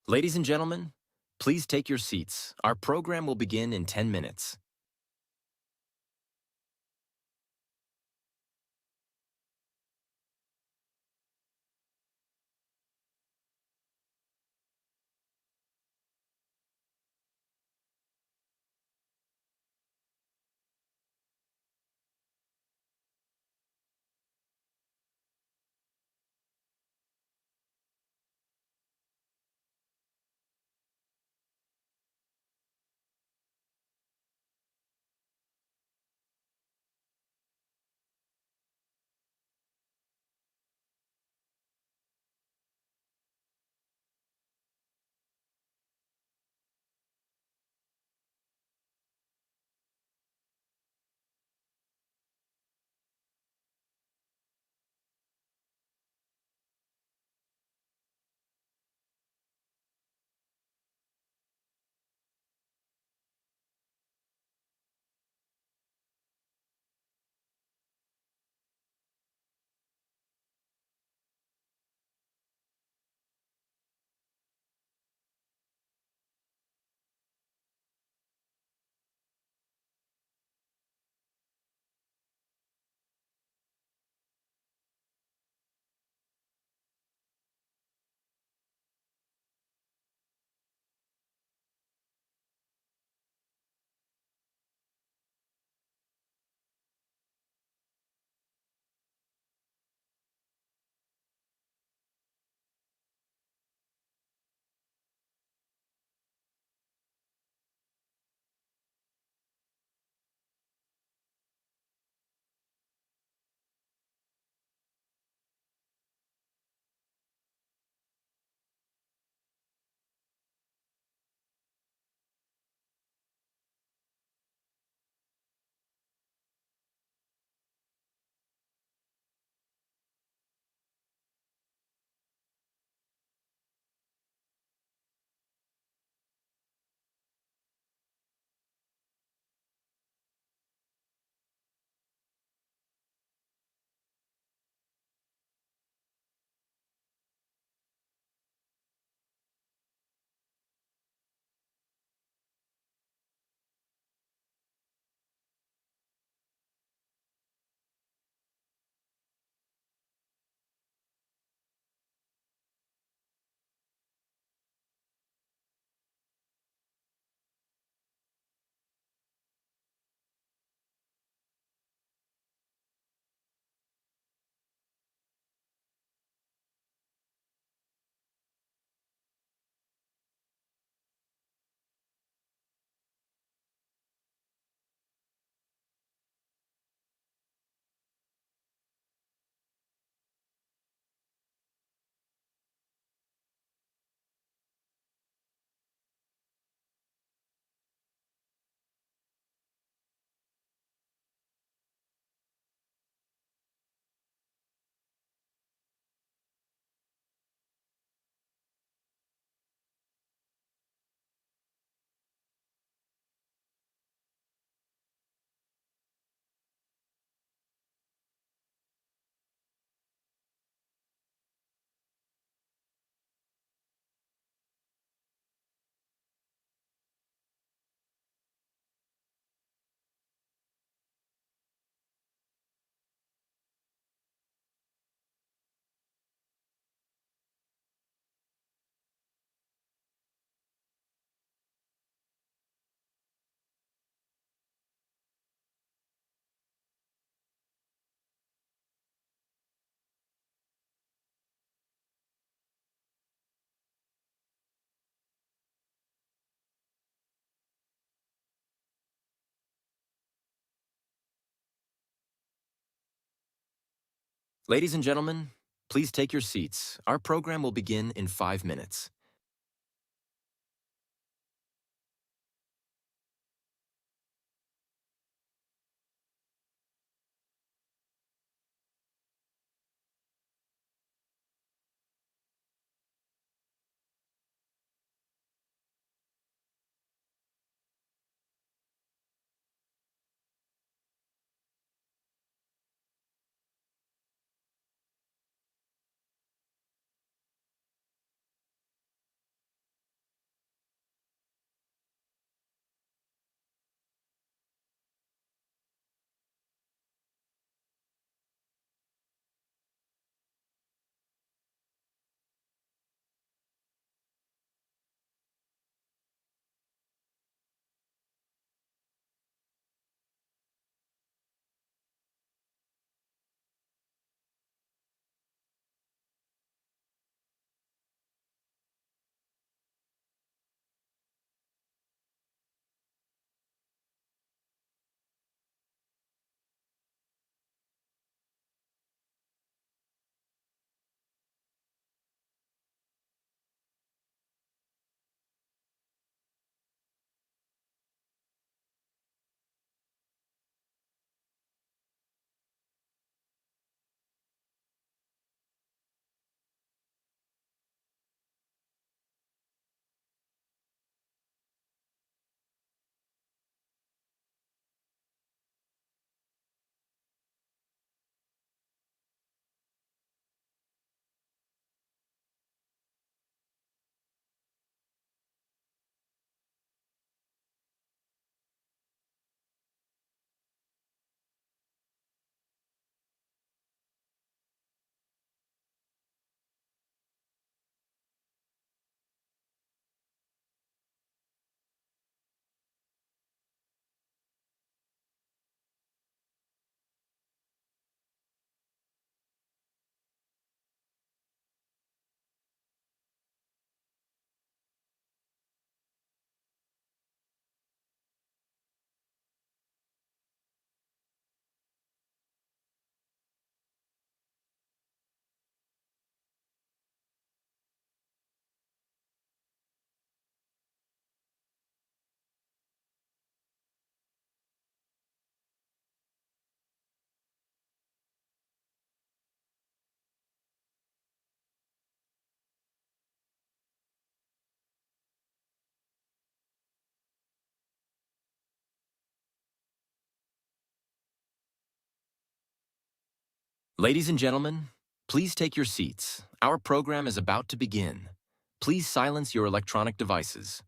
Ladies and gentlemen, please take your seats. Our program will begin in 10 minutes. Ladies and gentlemen, please take your seats. Our program will begin in 5 minutes. Ladies and gentlemen, please take your seats. Our program is about to begin. Please silence your electronic devices.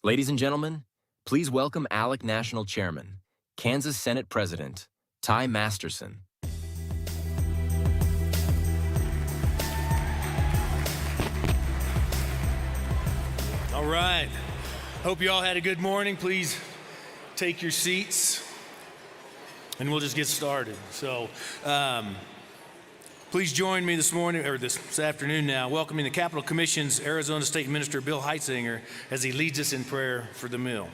Ladies and gentlemen, please welcome ALEC National Chairman, Kansas Senate President, Ty Masterson. All right. Hope you all had a good morning. Please take your seats and we'll just get started. So, please join me this morning, or this afternoon now, welcoming the Capitol Commission's Arizona State Minister Bill Heitzinger as he leads us in prayer for the meal.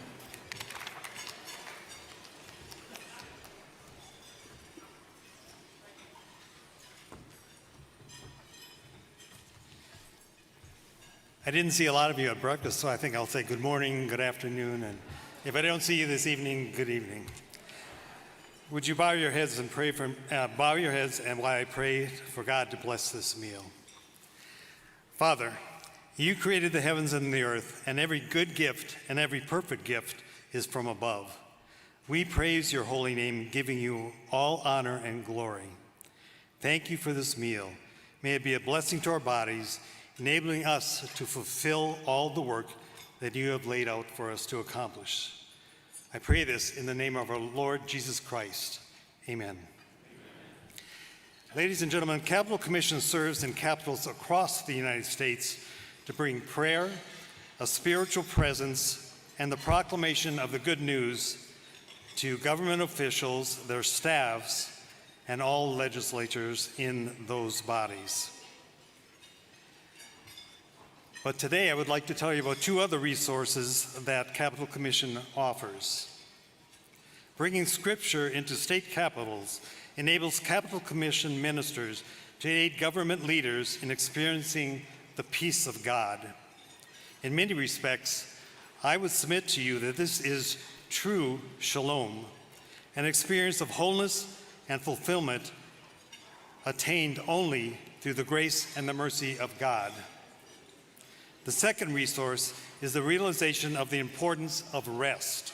I didn't see a lot of you at breakfast, so I think I'll say good morning, good afternoon, and if I don't see you this evening, good evening. Would you bow your heads and while I pray for God to bless this meal. Father, you created the heavens and the earth, and every good gift and every perfect gift is from above. We praise your holy name, giving you all honor and glory. Thank you for this meal. May it be a blessing to our bodies, enabling us to fulfill all the work that you have laid out for us to accomplish. I pray this in the name of our Lord Jesus Christ. Amen. Ladies and gentlemen, Capitol Commission serves in capitals across the United States to bring prayer, a spiritual presence, and the proclamation of the good news to government officials, their staffs, and all legislators in those bodies. But today I would like to tell you about two other resources that Capitol Commission offers. Bringing Scripture into state capitals enables Capitol Commission ministers to aid government leaders in experiencing the peace of God. In many respects, I would submit to you that this is true shalom, an experience of wholeness and fulfillment attained only through the grace and the mercy of God. The second resource is the realization of the importance of rest.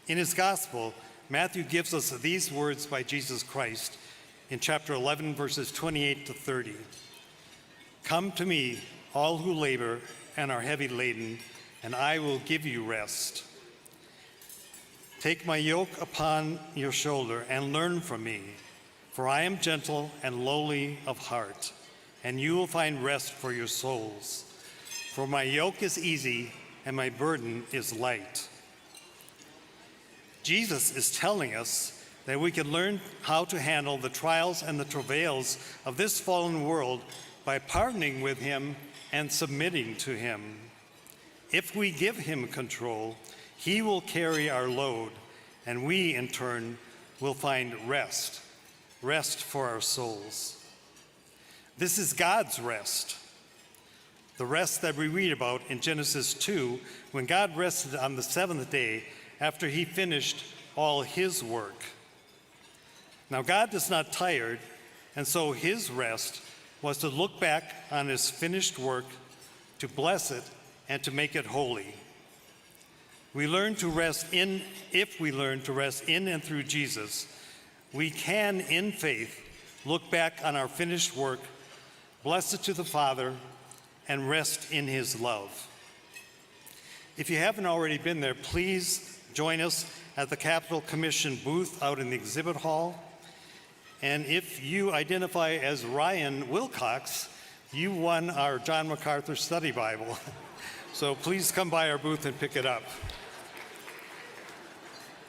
In his gospel, Matthew gives us these words by Jesus Christ in chapter 11, verses 28 to 30. "Come to me, all who labor and are heavy laden, and I will give you rest. Take my yoke upon your shoulder and learn from me, for I am gentle and lowly of heart, and you will find rest for your souls. For my yoke is easy and my burden is light." Jesus is telling us that we can learn how to handle the trials and the travails of this fallen world by partnering with him and submitting to him. If we give him control, he will carry our load, and we, in turn, will find rest for our souls. This is God's rest, the rest that we read about in Genesis 2, when God rested on the seventh day after he finished all his work. Now, God is not tired, and so his rest was to look back on his finished work, to bless it, and to make it holy. If we learn to rest in and through Jesus, we can, in faith, look back on our finished work, bless it to the Father, and rest in his love. If you haven't already been there, please join us at the Capitol Commission booth out in the exhibit hall. And if you identify as Ryan Wilcox, you won our John MacArthur Study Bible. So please come by our booth and pick it up.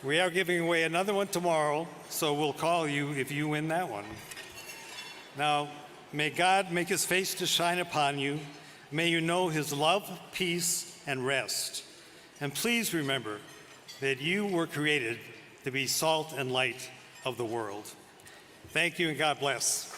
We are giving away another one tomorrow, so we'll call you if you win that one. Now, may God make his face to shine upon you. May you know his love, peace, and rest. And please remember that you were created to be salt and light of the world. Thank you, and God bless.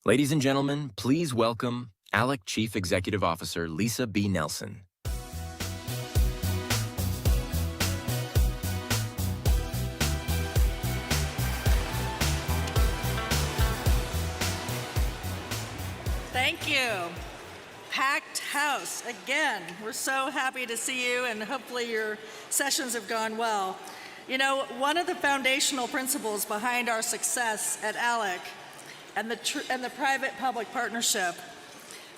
Ladies and gentlemen, please welcome ALEC Chief Executive Officer Lisa B. Nelson. Thank you. Packed house again. We're so happy to see you, and hopefully your sessions have gone well. You know, one of the foundational principles behind our success at ALEC and the private-public partnership,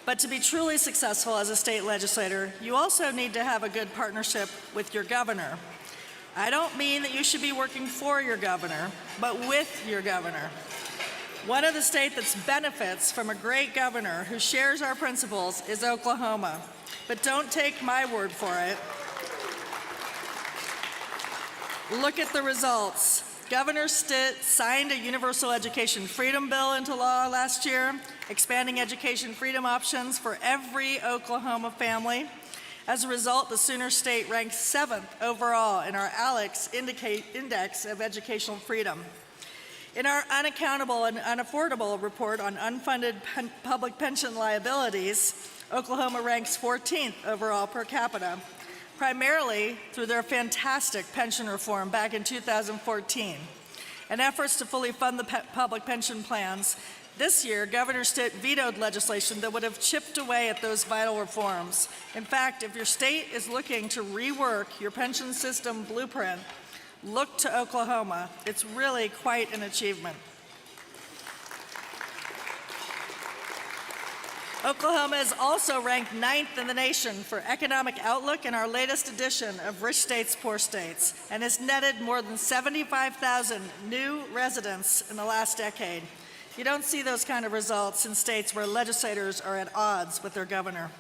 but to be truly successful as a state legislator, you also need to have a good partnership with your governor. I don't mean that you should be working for your governor, but with your governor. One of the states that benefits from a great governor who shares our principles is Oklahoma. But don't take my word for it. Look at the results. Governor Stitt signed a universal education freedom bill into law last year, expanding education freedom options for every Oklahoma family. As a result, the Sooner State ranks 7th overall in our ALEC's Index of Educational Freedom. In our unaccountable and unaffordable report on unfunded public pension liabilities, Oklahoma ranks 14th overall per capita, primarily through their fantastic pension reform back in 2014 and efforts to fully fund the public pension plans. This year, Governor Stitt vetoed legislation that would have chipped away at those vital reforms. In fact, if your state is looking to rework your pension system blueprint, look to Oklahoma. It's really quite an achievement. Oklahoma is also ranked 9th in the nation for economic outlook in our latest edition of Rich States, Poor States, and has netted more than 75,000 new residents in the last decade. You don't see those kind of results in states where legislators are at odds with their governor.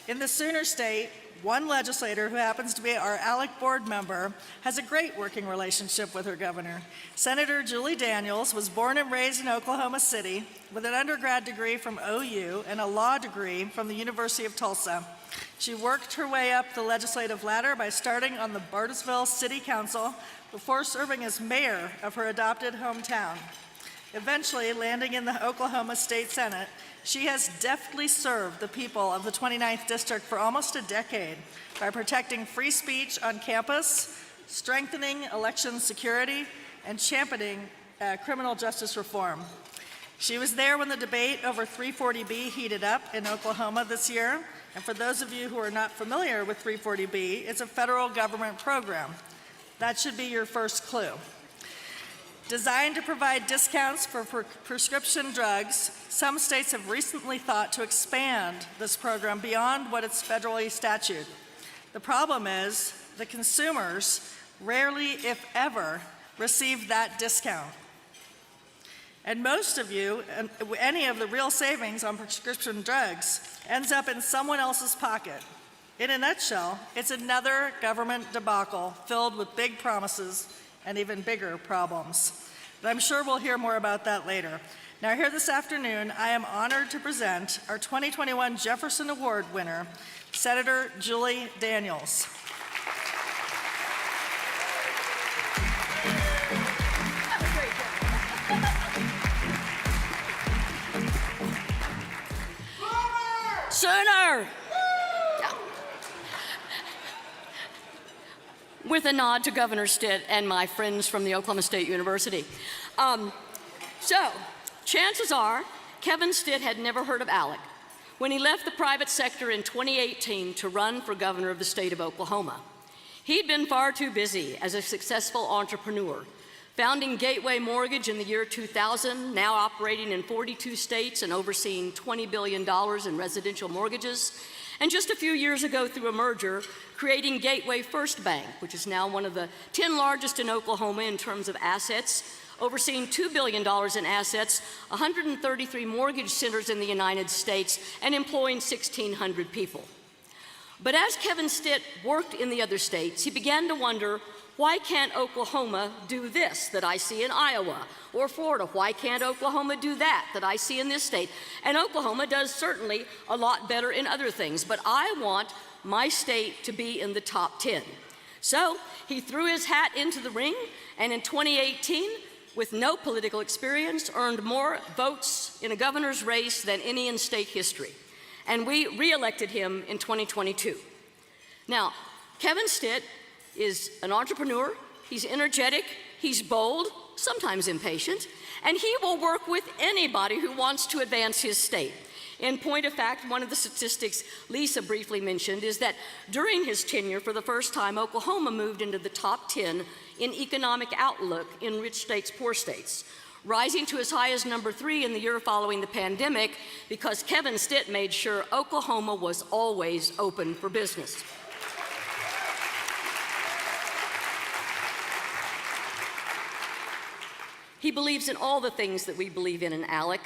In the Sooner State, one legislator who happens to be our ALEC board member has a great working relationship with her governor. Senator Julie Daniels was born and raised in Oklahoma City with an undergrad degree from OU and a law degree from the University of Tulsa. She worked her way up the legislative ladder by starting on the Bartlesville City Council before serving as mayor of her adopted hometown. Eventually landing in the Oklahoma State Senate, she has deftly served the people of the 29th District for almost a decade by protecting free speech on campus, strengthening election security, and championing criminal justice reform. She was there when the debate over 340B heated up in Oklahoma this year. And for those of you who are not familiar with 340B, it's a federal government program. That should be your first clue. Designed to provide discounts for prescription drugs, some states have recently thought to expand this program beyond what is federally statute. The problem is the consumers rarely, if ever, receive that discount. And most of you, any of the real savings on prescription drugs ends up in someone else's pocket. In a nutshell, it's another government debacle filled with big promises and even bigger problems. But I'm sure we'll hear more about that later. Now here this afternoon, I am honored to present our 2021 Jefferson Award winner, Senator Julie Daniels. Sooner! With a nod to Governor Stitt and my friends from the Oklahoma State University. So, chances are, Kevin Stitt had never heard of ALEC when he left the private sector in 2018 to run for governor of the state of Oklahoma. He'd been far too busy as a successful entrepreneur, founding Gateway Mortgage in the year 2000, now operating in 42 states and overseeing $20 billion in residential mortgages, and just a few years ago through a merger, creating Gateway First Bank, which is now one of the 10 largest in Oklahoma in terms of assets, overseeing $2 billion in assets, 133 mortgage centers in the United States, and employing 1,600 people. But as Kevin Stitt worked in the other states, he began to wonder, why can't Oklahoma do this that I see in Iowa? Or Florida, why can't Oklahoma do that I see in this state? And Oklahoma does certainly a lot better in other things, but I want my state to be in the top 10. So he threw his hat into the ring, and in 2018, with no political experience, earned more votes in a governor's race than any in state history. And we re-elected him in 2022. Now, Kevin Stitt is an entrepreneur, he's energetic, he's bold, sometimes impatient, and he will work with anybody who wants to advance his state. In point of fact, one of the statistics Lisa briefly mentioned is that during his tenure, for the first time, Oklahoma moved into the top 10 in economic outlook in rich states, poor states, rising to as high as number 3 in the year following the pandemic because Kevin Stitt made sure Oklahoma was always open for business. He believes in all the things that we believe in Alec,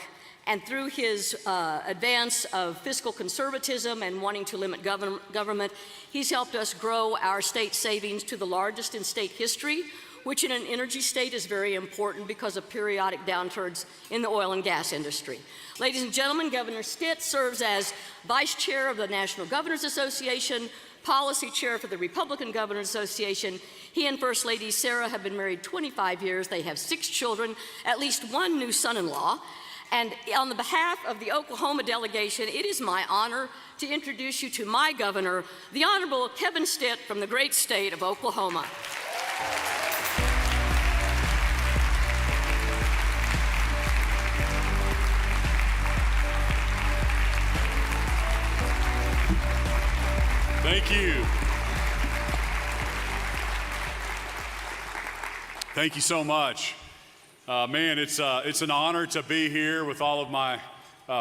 and through his advance of fiscal conservatism and wanting to limit government, he's helped us grow our state savings to the largest in state history, which in an energy state is very important because of periodic downturns in the oil and gas industry. Ladies and gentlemen, Governor Stitt serves as Vice Chair of the National Governors Association, Policy Chair for the Republican Governors Association. He and First Lady Sarah have been married 25 years. They have 6 children, at least 1 new son-in-law. And on the behalf of the Oklahoma delegation, it is my honor to introduce you to my governor, the Honorable Kevin Stitt from the great state of Oklahoma. Thank you. Thank you so much. Man, it's an honor to be here with all of my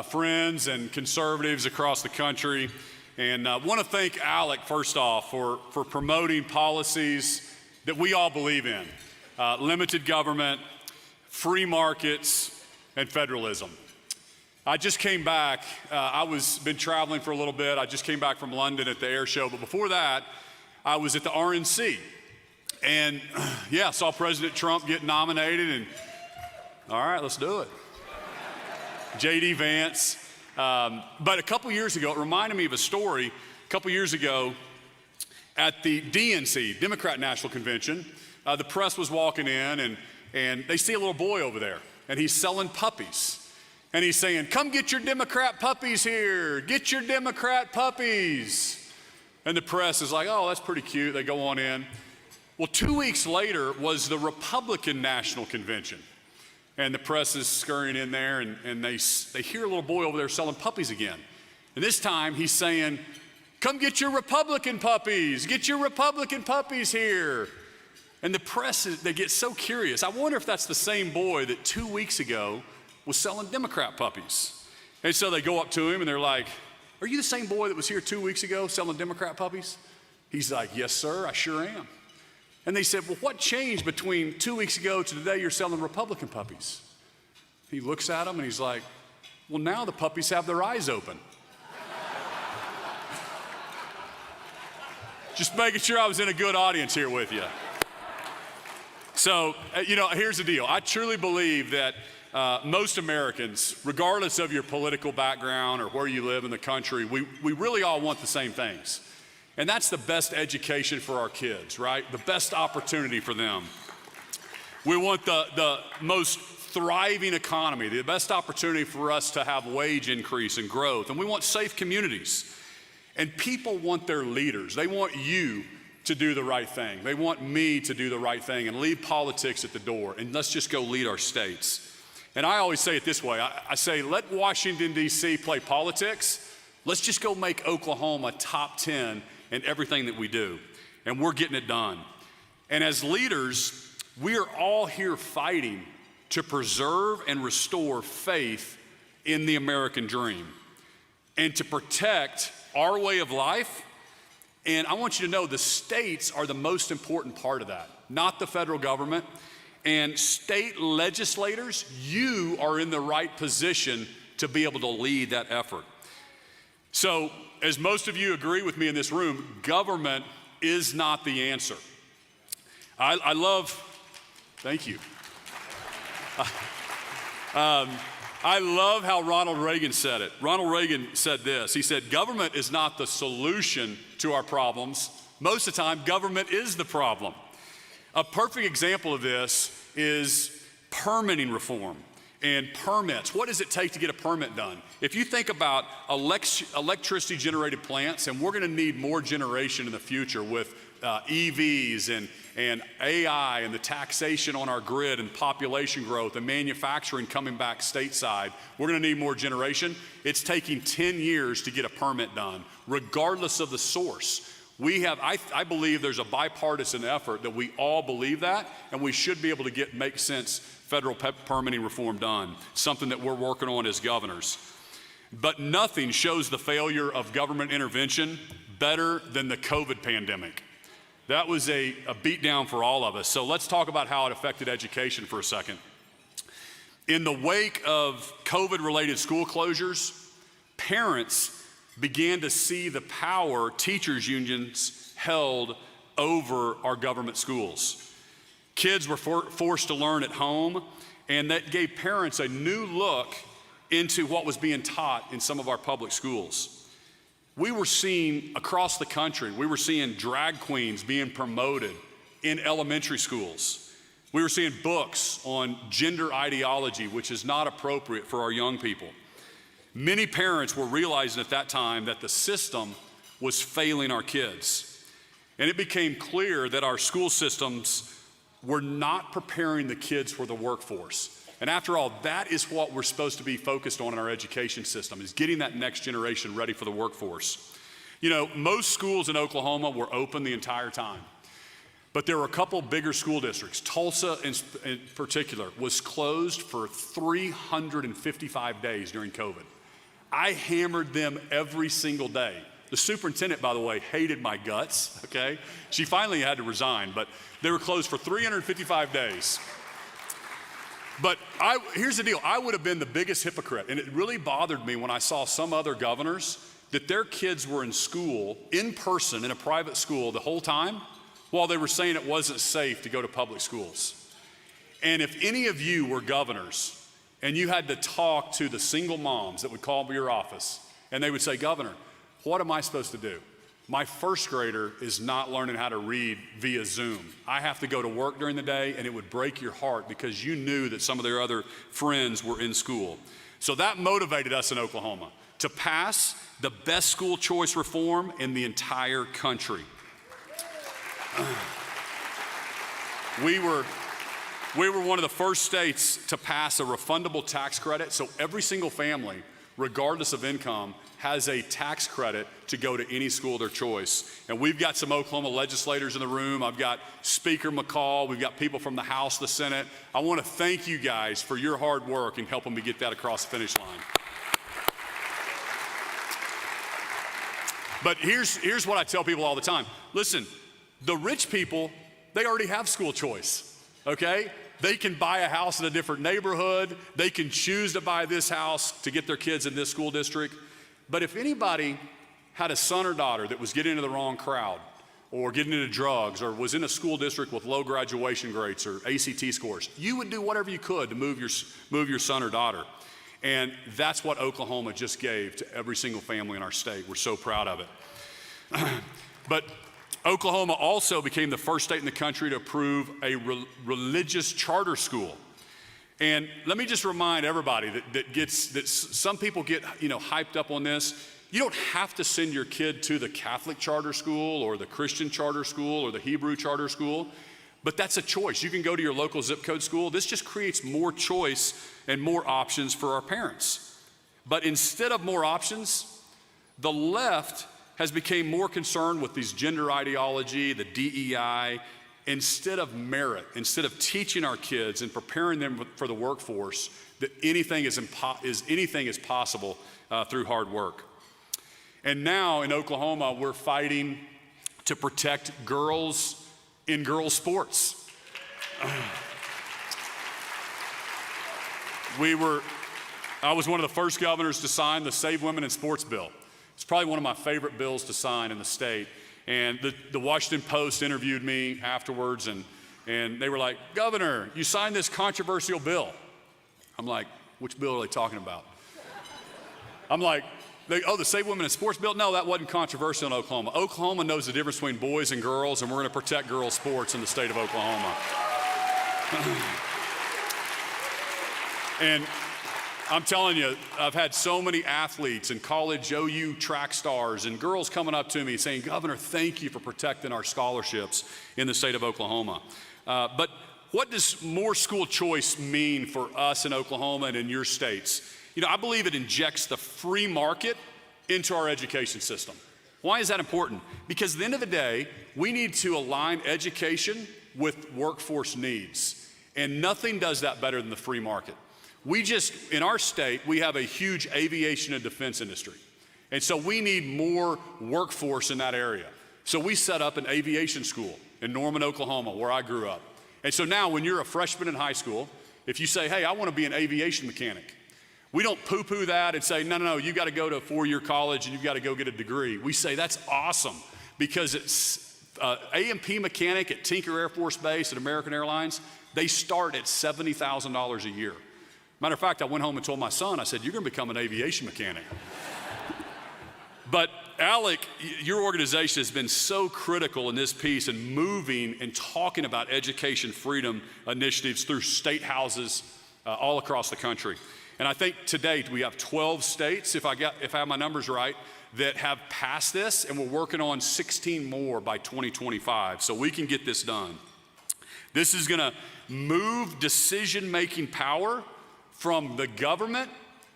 friends and conservatives across the country. And I want to thank Alec, first off, for promoting policies that we all believe in. Limited government, free markets, and federalism. I just came back. Been traveling for a little bit. I just came back from London at the air show. But before that, I was at the RNC. And yeah, saw President Trump get nominated, and all right, let's do it. J.D. Vance. But a couple years ago, it reminded me of a story. A couple years ago at the DNC, Democrat National Convention, the press was walking in, and they see a little boy over there, and he's selling puppies. And he's saying, "Come get your Democrat puppies here. Get your Democrat puppies." And the press is like, "Oh, that's pretty cute." They go on in. Well, 2 weeks later was the Republican National Convention. And the press is scurrying in there, and they hear a little boy over there selling puppies again. And this time he's saying, "Come get your Republican puppies. Get your Republican puppies here." And the press, they get so curious. I wonder if that's the same boy that 2 weeks ago was selling Democrat puppies. And so they go up to him and they're like, "Are you the same boy that was here 2 weeks ago selling Democrat puppies?" He's like, "Yes, sir, I sure am." And they said, "Well, what changed between 2 weeks ago to today you're selling Republican puppies?" He looks at them and he's like, "Well, now the puppies have their eyes open." Just making sure I was in a good audience here with you. So, here's the deal. I truly believe that most Americans, regardless of your political background or where you live in the country, we really all want the same things. And that's the best education for our kids, right? The best opportunity for them. We want the most thriving economy, the best opportunity for us to have wage increase and growth. And we want safe communities. And people want their leaders. They want you to do the right thing. They want me to do the right thing and leave politics at the door. And let's just go lead our states. And I always say it this way. I say, let Washington, D.C. play politics. Let's just go make Oklahoma top 10 in everything that we do. And we're getting it done. And as leaders, we are all here fighting to preserve and restore faith in the American dream and to protect our way of life. And I want you to know the states are the most important part of that, not the federal government. And state legislators, you are in the right position to be able to lead that effort. So, as most of you agree with me in this room, government is not the answer. I love, thank you. I love how Ronald Reagan said it. Ronald Reagan said this. He said, "Government is not the solution to our problems. Most of the time, government is the problem." A perfect example of this is permitting reform and permits. What does it take to get a permit done? If you think about electricity generated plants, and we're gonna need more generation in the future with EVs and AI and the taxation on our grid and population growth and manufacturing coming back stateside, we're gonna need more generation. It's taking 10 years to get a permit done, regardless of the source. I believe there's a bipartisan effort that we all believe that, and we should be able to make sense federal permitting reform done, something that we're working on as governors. But nothing shows the failure of government intervention better than the COVID pandemic. That was a beatdown for all of us. So let's talk about how it affected education for a second. In the wake of COVID-related school closures, parents began to see the power teachers' unions held over our government schools. Kids were forced to learn at home, and that gave parents a new look into what was being taught in some of our public schools. We were seeing across the country, we were seeing drag queens being promoted in elementary schools. We were seeing books on gender ideology, which is not appropriate for our young people. Many parents were realizing at that time that the system was failing our kids. And it became clear that our school systems were not preparing the kids for the workforce. And after all, that is what we're supposed to be focused on in our education system, is getting that next generation ready for the workforce. You know, most schools in Oklahoma were open the entire time. But there were a couple bigger school districts. Tulsa in particular was closed for 355 days during COVID. I hammered them every single day. The superintendent, by the way, hated my guts, okay? She finally had to resign, but they were closed for 355 days. But here's the deal, I would have been the biggest hypocrite, and it really bothered me when I saw some other governors that their kids were in school, in person, in a private school the whole time, while they were saying it wasn't safe to go to public schools. And if any of you were governors, and you had to talk to the single moms that would call your office, and they would say, Governor, what am I supposed to do? My first grader is not learning how to read via Zoom. I have to go to work during the day, and it would break your heart because you knew that some of their other friends were in school. So that motivated us in Oklahoma to pass the best school choice reform in the entire country. We were one of the first states to pass a refundable tax credit, so every single family, regardless of income, has a tax credit to go to any school of their choice. And we've got some Oklahoma legislators in the room. I've got Speaker McCall. We've got people from the House, the Senate. I want to thank you guys for your hard work in helping me get that across the finish line. But here's what I tell people all the time. Listen, the rich people, they already have school choice, okay? They can buy a house in a different neighborhood. They can choose to buy this house to get their kids in this school district. But if anybody had a son or daughter that was getting into the wrong crowd or getting into drugs or was in a school district with low graduation grades or ACT scores, you would do whatever you could to move your son or daughter. And that's what Oklahoma just gave to every single family in our state. We're so proud of it. But Oklahoma also became the first state in the country to approve a religious charter school. And let me just remind everybody that some people get hyped up on this. You don't have to send your kid to the Catholic charter school or the Christian charter school or the Hebrew charter school, but that's a choice. You can go to your local zip code school. This just creates more choice and more options for our parents. But instead of more options, the left has become more concerned with these gender ideology, the DEI, instead of merit, instead of teaching our kids and preparing them for the workforce, that anything is possible through hard work. And now in Oklahoma, we're fighting to protect girls in girls' sports. I was one of the first governors to sign the Save Women in Sports bill. It's probably one of my favorite bills to sign in the state. And the Washington Post interviewed me afterwards, and they were like, Governor, you signed this controversial bill. I'm like, which bill are they talking about? I'm like, the Save Women in Sports bill? No, that wasn't controversial in Oklahoma. Oklahoma knows the difference between boys and girls, and we're going to protect girls' sports in the state of Oklahoma. And I'm telling you, I've had so many athletes and college OU track stars and girls coming up to me saying, Governor, thank you for protecting our scholarships in the state of Oklahoma. But what does more school choice mean for us in Oklahoma and in your states? You know, I believe it injects the free market into our education system. Why is that important? Because at the end of the day, we need to align education with workforce needs. And nothing does that better than the free market. In our state, we have a huge aviation and defense industry. And so we need more workforce in that area. So we set up an aviation school in Norman, Oklahoma, where I grew up. And so now when you're a freshman in high school, if you say, hey, I want to be an aviation mechanic, we don't poo-poo that and say, no, you got to go to a 4-year college and you've got to go get a degree. We say that's awesome because it's A&P mechanic at Tinker Air Force Base at American Airlines, they start at $70,000 a year. Matter of fact, I went home and told my son, I said, you're going to become an aviation mechanic. But Alec, your organization has been so critical in this piece and moving and talking about education freedom initiatives through state houses all across the country. And I think to date we have 12 states, if I have my numbers right, that have passed this, and we're working on 16 more by 2025, so we can get this done. This is going to move decision-making power from the government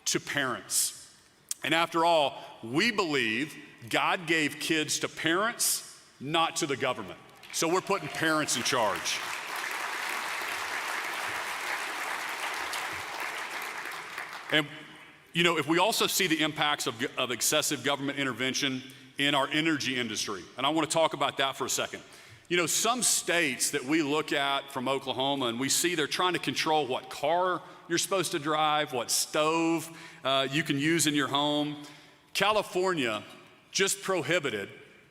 to parents. And after all, we believe God gave kids to parents, not to the government. So we're putting parents in charge. And you know, if we also see the impacts of excessive government intervention in our energy industry, and I want to talk about that for a second. You know, some states that we look at from Oklahoma and we see they're trying to control what car you're supposed to drive, what stove you can use in your home. California just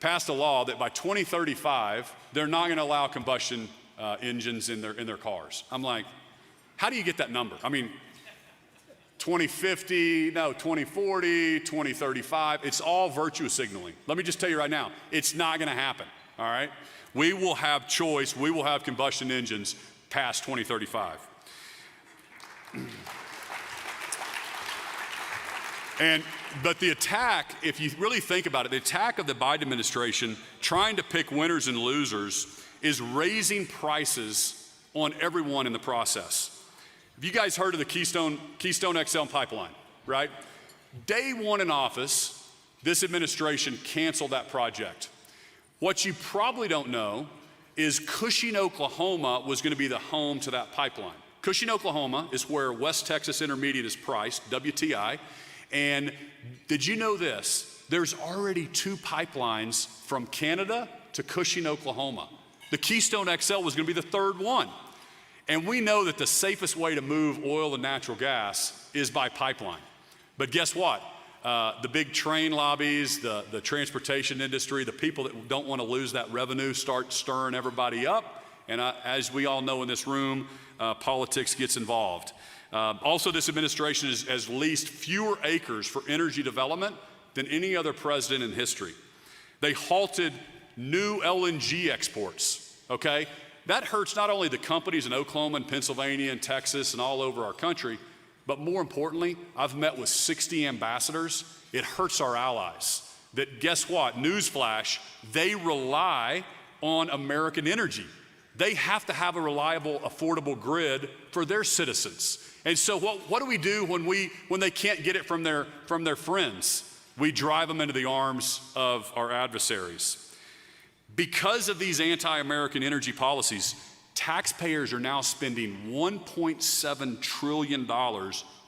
passed a law that by 2035, they're not going to allow combustion engines in their cars. I'm like, how do you get that number? I mean, 2050, no, 2040, 2035, it's all virtue signaling. Let me just tell you right now, it's not going to happen, all right? We will have choice, we will have combustion engines past 2035. But the attack, if you really think about it, the attack of the Biden administration trying to pick winners and losers is raising prices on everyone in the process. Have you guys heard of the Keystone XL pipeline, right? Day one in office, this administration canceled that project. What you probably don't know is Cushing, Oklahoma was going to be the home to that pipeline. Cushing, Oklahoma is where West Texas Intermediate is priced, WTI. And did you know this? There's already 2 pipelines from Canada to Cushing, Oklahoma. The Keystone XL was going to be the 3rd one. And we know that the safest way to move oil and natural gas is by pipeline. But guess what? The big train lobbies, the transportation industry, the people that don't want to lose that revenue start stirring everybody up. And as we all know in this room, politics gets involved. Also, this administration has leased fewer acres for energy development than any other president in history. They halted new LNG exports, okay? That hurts not only the companies in Oklahoma and Pennsylvania and Texas and all over our country, but more importantly, I've met with 60 ambassadors. It hurts our allies. That guess what? Newsflash, they rely on American energy. They have to have a reliable, affordable grid for their citizens. And so what do we do when they can't get it from their friends? We drive them into the arms of our adversaries. Because of these anti-American energy policies, taxpayers are now spending $1.7 trillion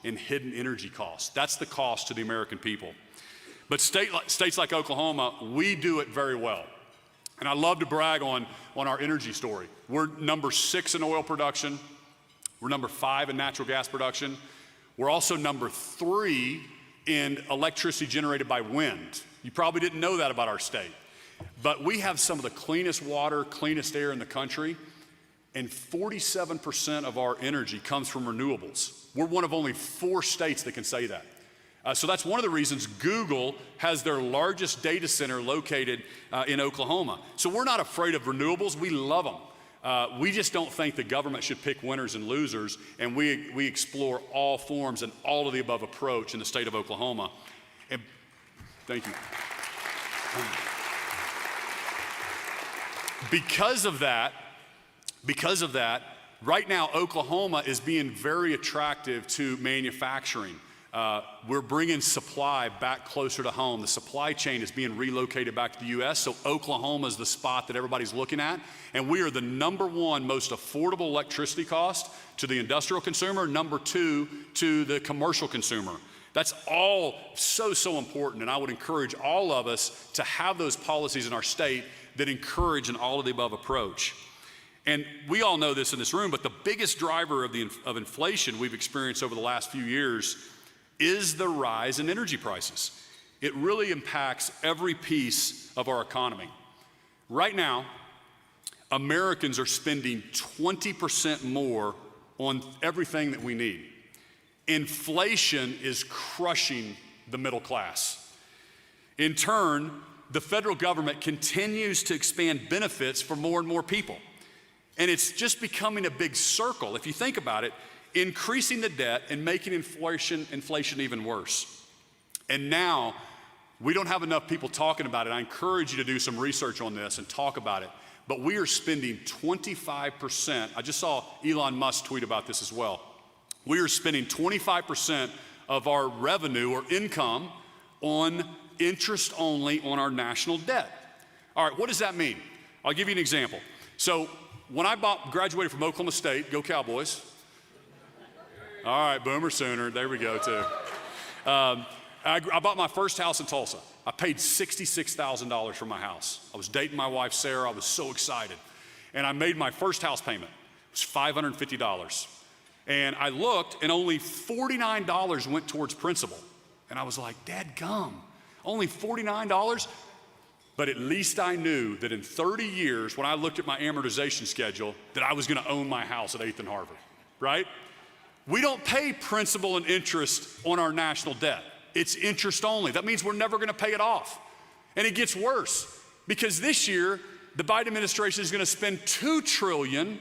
in hidden energy costs. That's the cost to the American people. But states like Oklahoma, we do it very well. And I love to brag on our energy story. We're number 6 in oil production. We're number 5 in natural gas production. We're also number 3 in electricity generated by wind. You probably didn't know that about our state. But we have some of the cleanest water, cleanest air in the country, and 47% of our energy comes from renewables. We're one of only 4 states that can say that. So that's one of the reasons Google has their largest data center located in Oklahoma. So we're not afraid of renewables, we love them. We just don't think the government should pick winners and losers, and we explore all forms and all of the above approach in the state of Oklahoma. And thank you. Because of that, right now Oklahoma is being very attractive to manufacturing. We're bringing supply back closer to home. The supply chain is being relocated back to the U.S., so Oklahoma is the spot that everybody's looking at. And we are the #1 most affordable electricity cost to the industrial consumer, #2 to the commercial consumer. That's all so important, and I would encourage all of us to have those policies in our state that encourage an all of the above approach. And we all know this in this room, but the biggest driver of inflation we've experienced over the last few years is the rise in energy prices. It really impacts every piece of our economy. Right now, Americans are spending 20% more on everything that we need. Inflation is crushing the middle class. In turn, the federal government continues to expand benefits for more and more people. And it's just becoming a big circle. If you think about it, increasing the debt and making inflation even worse. And now, we don't have enough people talking about it. I encourage you to do some research on this and talk about it. But we are spending 25%. I just saw Elon Musk tweet about this as well. We are spending 25% of our revenue or income on interest only on our national debt. All right, what does that mean? I'll give you an example. So when I graduated from Oklahoma State, go Cowboys. All right, Boomer Sooner, there we go too. I bought my first house in Tulsa. I paid $66,000 for my house. I was dating my wife, Sarah. I was so excited. And I made my first house payment. It was $550. And I looked, and only $49 went towards principal. And I was like, dadgum, only $49? But at least I knew that in 30 years, when I looked at my amortization schedule, that I was gonna own my house at 8th and Harvard, right? We don't pay principal and interest on our national debt. It's interest only. That means we're never gonna pay it off. And it gets worse, because this year, the Biden administration is gonna spend $2 trillion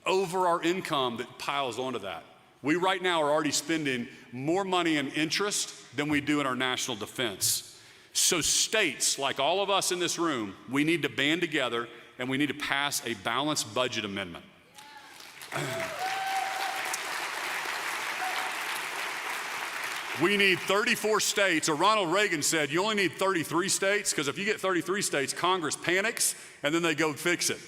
over our income that piles onto that. We right now are already spending more money in interest than we do in our national defense. So states, like all of us in this room, we need to band together and we need to pass a balanced budget amendment. We need 34 states, or Ronald Reagan said, you only need 33 states, because if you get 33 states, Congress panics and then they go fix it.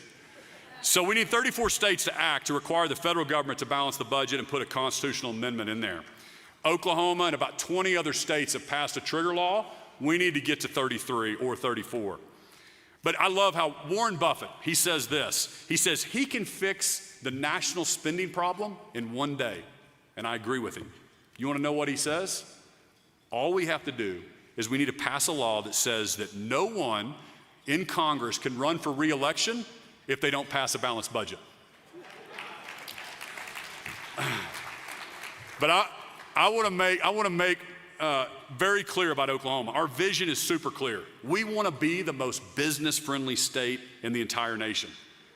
So we need 34 states to act to require the federal government to balance the budget and put a constitutional amendment in there. Oklahoma and about 20 other states have passed a trigger law. We need to get to 33 or 34. But I love how Warren Buffett, he says this. He says he can fix the national spending problem in one day. And I agree with him. You want to know what he says? All we have to do is we need to pass a law that says that no one in Congress can run for re-election if they don't pass a balanced budget. But I want to make very clear about Oklahoma. Our vision is super clear. We want to be the most business-friendly state in the entire nation.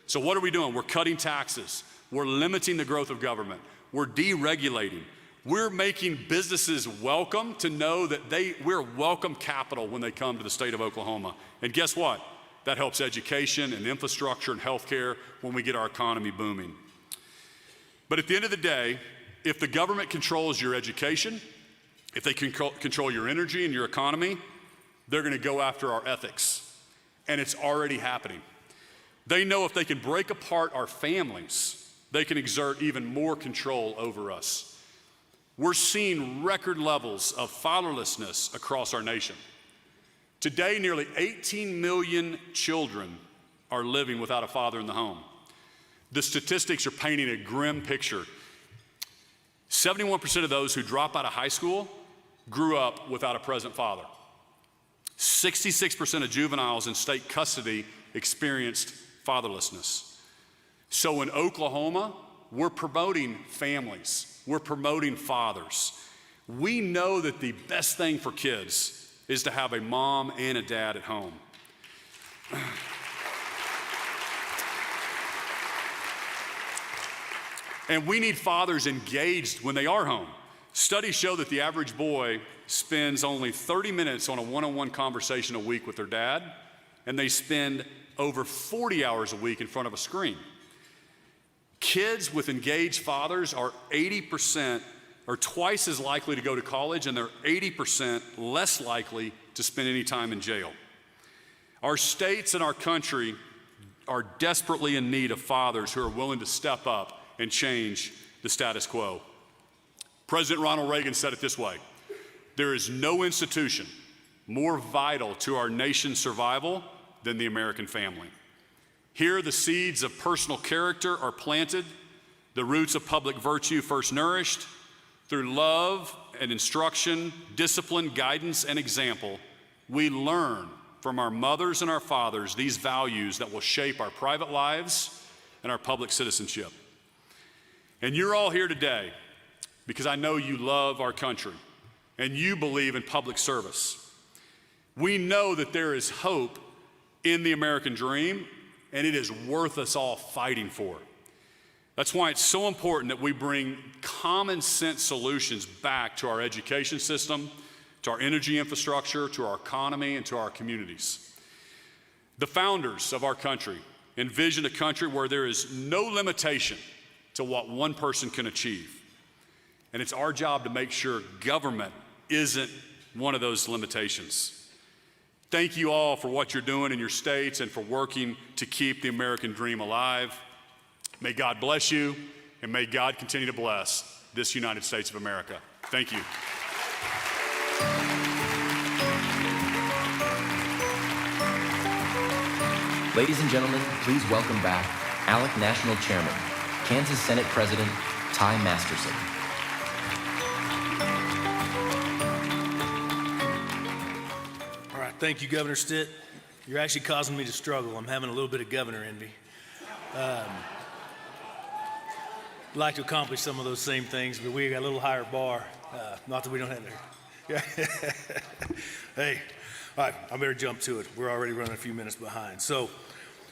So what are we doing? We're cutting taxes. We're limiting the growth of government. We're deregulating. We're making businesses welcome to know that we're welcome capital when they come to the state of Oklahoma. And guess what? That helps education and infrastructure and healthcare when we get our economy booming. But at the end of the day, if the government controls your education, if they control your energy and your economy, they're gonna go after our ethics. And it's already happening. They know if they can break apart our families, they can exert even more control over us. We're seeing record levels of fatherlessness across our nation. Today, nearly 18 million children are living without a father in the home. The statistics are painting a grim picture. 71% of those who drop out of high school grew up without a present father. 66% of juveniles in state custody experienced fatherlessness. So in Oklahoma, we're promoting families. We're promoting fathers. We know that the best thing for kids is to have a mom and a dad at home. And we need fathers engaged when they are home. Studies show that the average boy spends only 30 minutes on a one-on-one conversation a week with their dad, and they spend over 40 hours a week in front of a screen. Kids with engaged fathers are 80% or twice as likely to go to college, and they're 80% less likely to spend any time in jail. Our states and our country are desperately in need of fathers who are willing to step up and change the status quo. President Ronald Reagan said it this way: there is no institution more vital to our nation's survival than the American family. Here, the seeds of personal character are planted, the roots of public virtue first nourished. Through love and instruction, discipline, guidance, and example, we learn from our mothers and our fathers these values that will shape our private lives and our public citizenship. And you're all here today because I know you love our country and you believe in public service. We know that there is hope in the American dream, and it is worth us all fighting for. That's why it's so important that we bring common sense solutions back to our education system, to our energy infrastructure, to our economy, and to our communities. The founders of our country envisioned a country where there is no limitation to what one person can achieve. And it's our job to make sure government isn't one of those limitations. Thank you all for what you're doing in your states and for working to keep the American dream alive. May God bless you, and may God continue to bless this United States of America. Thank you. Ladies and gentlemen, please welcome back ALEC National Chairman, Kansas Senate President Ty Masterson. All right, thank you, Governor Stitt. You're actually causing me to struggle. I'm having a little bit of governor envy. I'd like to accomplish some of those same things, but we got a little higher bar. Not that we don't have there. Hey, all right, I better jump to it. We're already running a few minutes behind. So,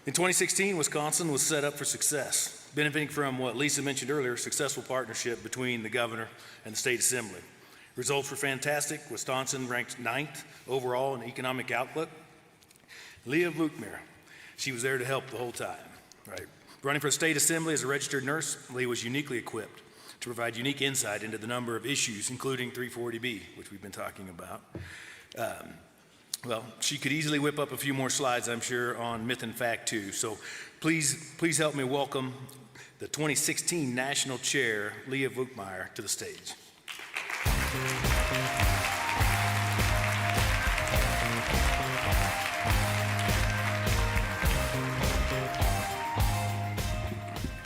in 2016, Wisconsin was set up for success, benefiting from what Lisa mentioned earlier, successful partnership between the governor and the state assembly. Results were fantastic. Wisconsin ranked 9th overall in economic outlook. Leah Vukmir, she was there to help the whole time, right? Running for the state assembly as a registered nurse, Leah was uniquely equipped to provide unique insight into the number of issues, including 340B, which we've been talking about. Well, she could easily whip up a few more slides, I'm sure, on myth and fact too. So please help me welcome the 2016 National Chair, Leah Vukmir, to the stage.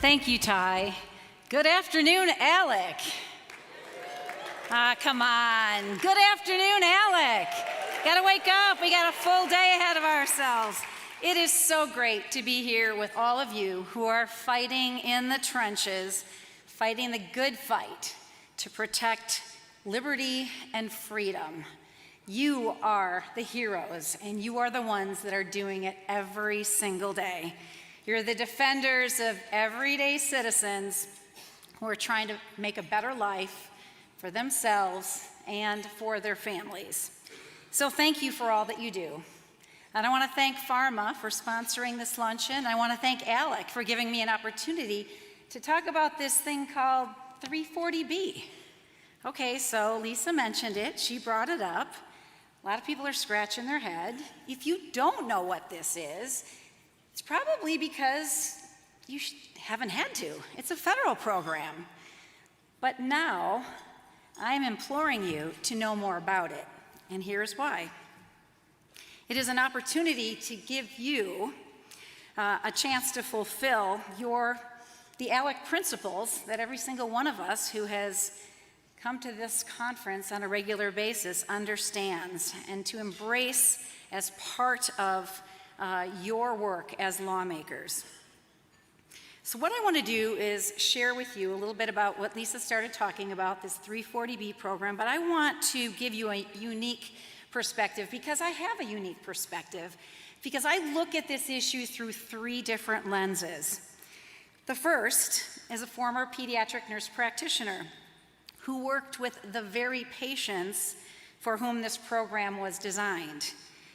Thank you, Ty. Good afternoon, ALEC. Come on. Good afternoon, ALEC. Gotta wake up. We got a full day ahead of ourselves. It is so great to be here with all of you who are fighting in the trenches, fighting the good fight to protect liberty and freedom. You are the heroes, and you are the ones that are doing it every single day. You're the defenders of everyday citizens who are trying to make a better life for themselves and for their families. So thank you for all that you do. And I want to thank Pharma for sponsoring this luncheon. I want to thank ALEC for giving me an opportunity to talk about this thing called 340B. Okay, so Lisa mentioned it. She brought it up. A lot of people are scratching their head. If you don't know what this is, it's probably because you haven't had to. It's a federal program. But now, I'm imploring you to know more about it. And here's why. It is an opportunity to give you a chance to fulfill the ALEC principles that every single one of us who has come to this conference on a regular basis understands, and to embrace as part of your work as lawmakers. So what I want to do is share with you a little bit about what Lisa started talking about, this 340B program, but I want to give you a unique perspective, because I have a unique perspective, because I look at this issue through 3 different lenses. The first is a former pediatric nurse practitioner who worked with the very patients for whom this program was designed.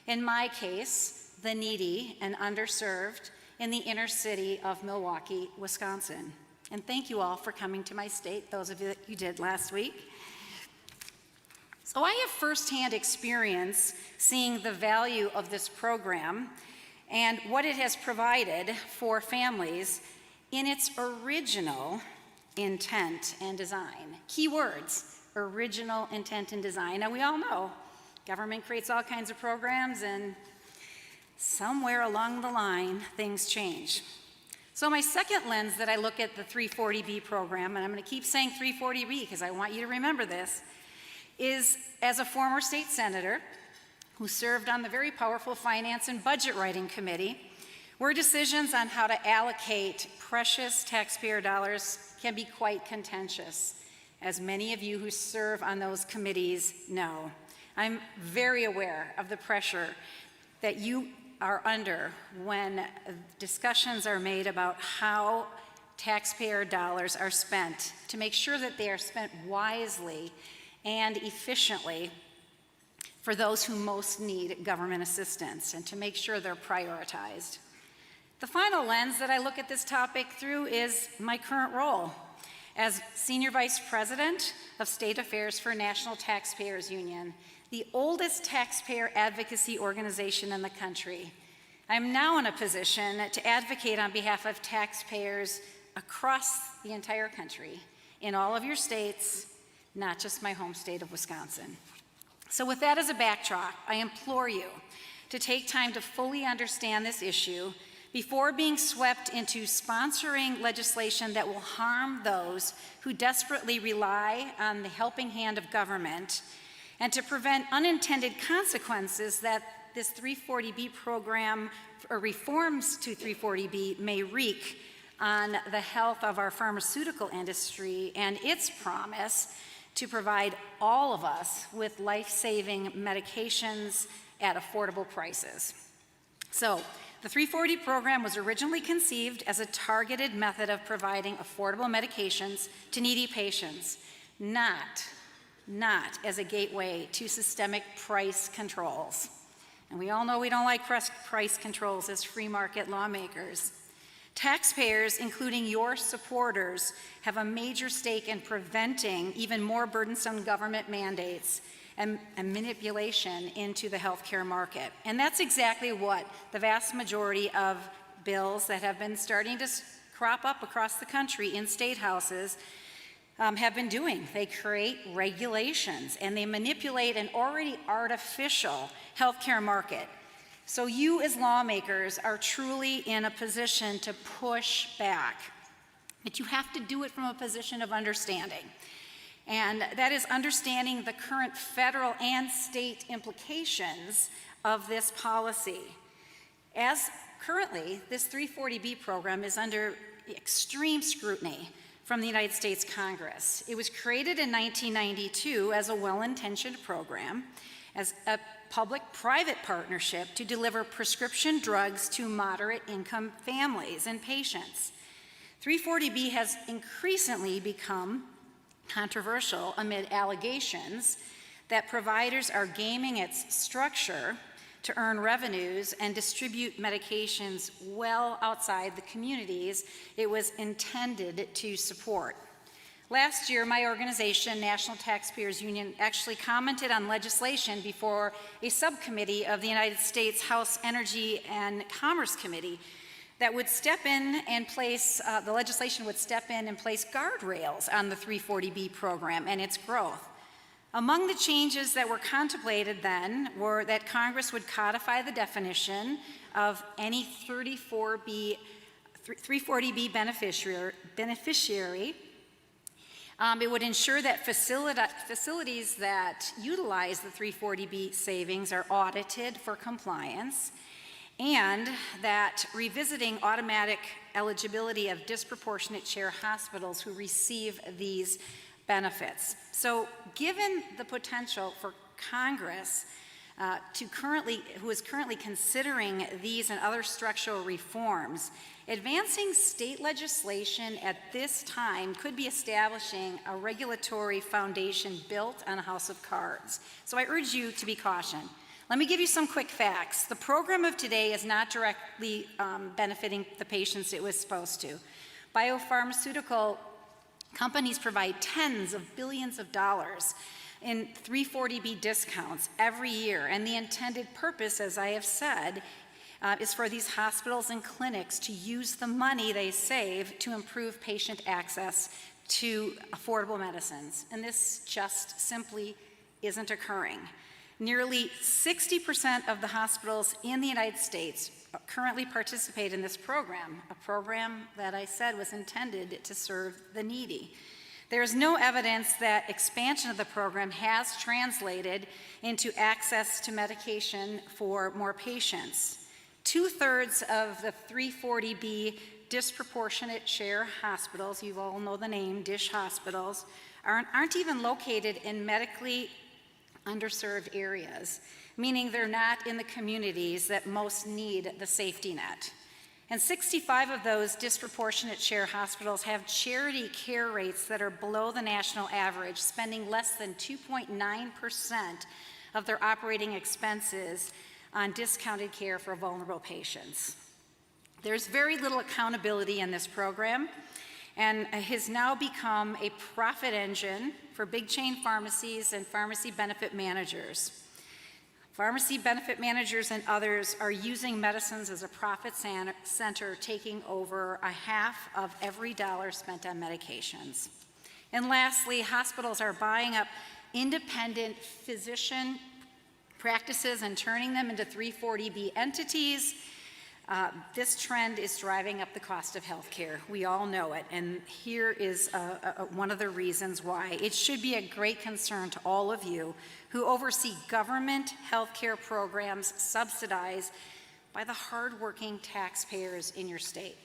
In my case, the needy and underserved in the inner city of Milwaukee, Wisconsin. And thank you all for coming to my state, those of you that you did last week. So I have firsthand experience seeing the value of this program and what it has provided for families in its original intent and design. Key words, original intent and design. Now we all know government creates all kinds of programs, and somewhere along the line things change. So my second lens that I look at the 340B program, and I'm going to keep saying 340B because I want you to remember this, is as a former state senator who served on the very powerful Finance and Budget Writing Committee, where decisions on how to allocate precious taxpayer dollars can be quite contentious, as many of you who serve on those committees know. I'm very aware of the pressure that you are under when discussions are made about how taxpayer dollars are spent to make sure that they are spent wisely and efficiently for those who most need government assistance, and to make sure they're prioritized. The final lens that I look at this topic through is my current role as Senior Vice President of State Affairs for National Taxpayers Union, the oldest taxpayer advocacy organization in the country. I'm now in a position to advocate on behalf of taxpayers across the entire country, in all of your states, not just my home state of Wisconsin. So with that as a backdrop, I implore you to take time to fully understand this issue before being swept into sponsoring legislation that will harm those who desperately rely on the helping hand of government, and to prevent unintended consequences that this 340B program, or reforms to 340B, may wreak on the health of our pharmaceutical industry and its promise to provide all of us with life-saving medications at affordable prices. So, the 340 program was originally conceived as a targeted method of providing affordable medications to needy patients, not as a gateway to systemic price controls. And we all know we don't like price controls as free market lawmakers. Taxpayers, including your supporters, have a major stake in preventing even more burdensome government mandates and manipulation into the healthcare market. And that's exactly what the vast majority of bills that have been starting to crop up across the country in state houses have been doing. They create regulations and they manipulate an already artificial healthcare market. So you as lawmakers are truly in a position to push back, but you have to do it from a position of understanding. And that is understanding the current federal and state implications of this policy. As currently, this 340B program is under extreme scrutiny from the United States Congress. It was created in 1992 as a well-intentioned program, as a public-private partnership to deliver prescription drugs to moderate-income families and patients. 340B has increasingly become controversial amid allegations that providers are gaming its structure to earn revenues and distribute medications well outside the communities it was intended to support. Last year, my organization, National Taxpayers Union, actually commented on legislation before a subcommittee of the United States House Energy and Commerce Committee that would step in and place, the legislation would step in and place guardrails on the 340B program and its growth. Among the changes that were contemplated then were that Congress would codify the definition of any 340B beneficiary. It would ensure that facilities that utilize the 340B savings are audited for compliance, and that revisiting automatic eligibility of disproportionate share hospitals who receive these benefits. So given the potential for Congress who is currently considering these and other structural reforms, advancing state legislation at this time could be establishing a regulatory foundation built on a house of cards. So I urge you to be cautious. Let me give you some quick facts. The program of today is not directly benefiting the patients it was supposed to. Biopharmaceutical companies provide tens of billions of dollars in 340B discounts every year, and the intended purpose, as I have said, is for these hospitals and clinics to use the money they save to improve patient access to affordable medicines, and this just simply isn't occurring. Nearly 60% of the hospitals in the United States currently participate in this program, a program that I said was intended to serve the needy. There is no evidence that expansion of the program has translated into access to medication for more patients. 2/3 of the 340B disproportionate share hospitals, you all know the name, DISH hospitals, aren't even located in medically underserved areas, meaning they're not in the communities that most need the safety net. And 65 of those disproportionate share hospitals have charity care rates that are below the national average, spending less than 2.9% of their operating expenses on discounted care for vulnerable patients. There's very little accountability in this program, and has now become a profit engine for big chain pharmacies and pharmacy benefit managers. Pharmacy benefit managers and others are using medicines as a profit center, taking over a half of every dollar spent on medications. And lastly, hospitals are buying up independent physician practices and turning them into 340B entities. This trend is driving up the cost of healthcare. We all know it, and here is one of the reasons why. It should be a great concern to all of you who oversee government healthcare programs subsidized by the hardworking taxpayers in your state.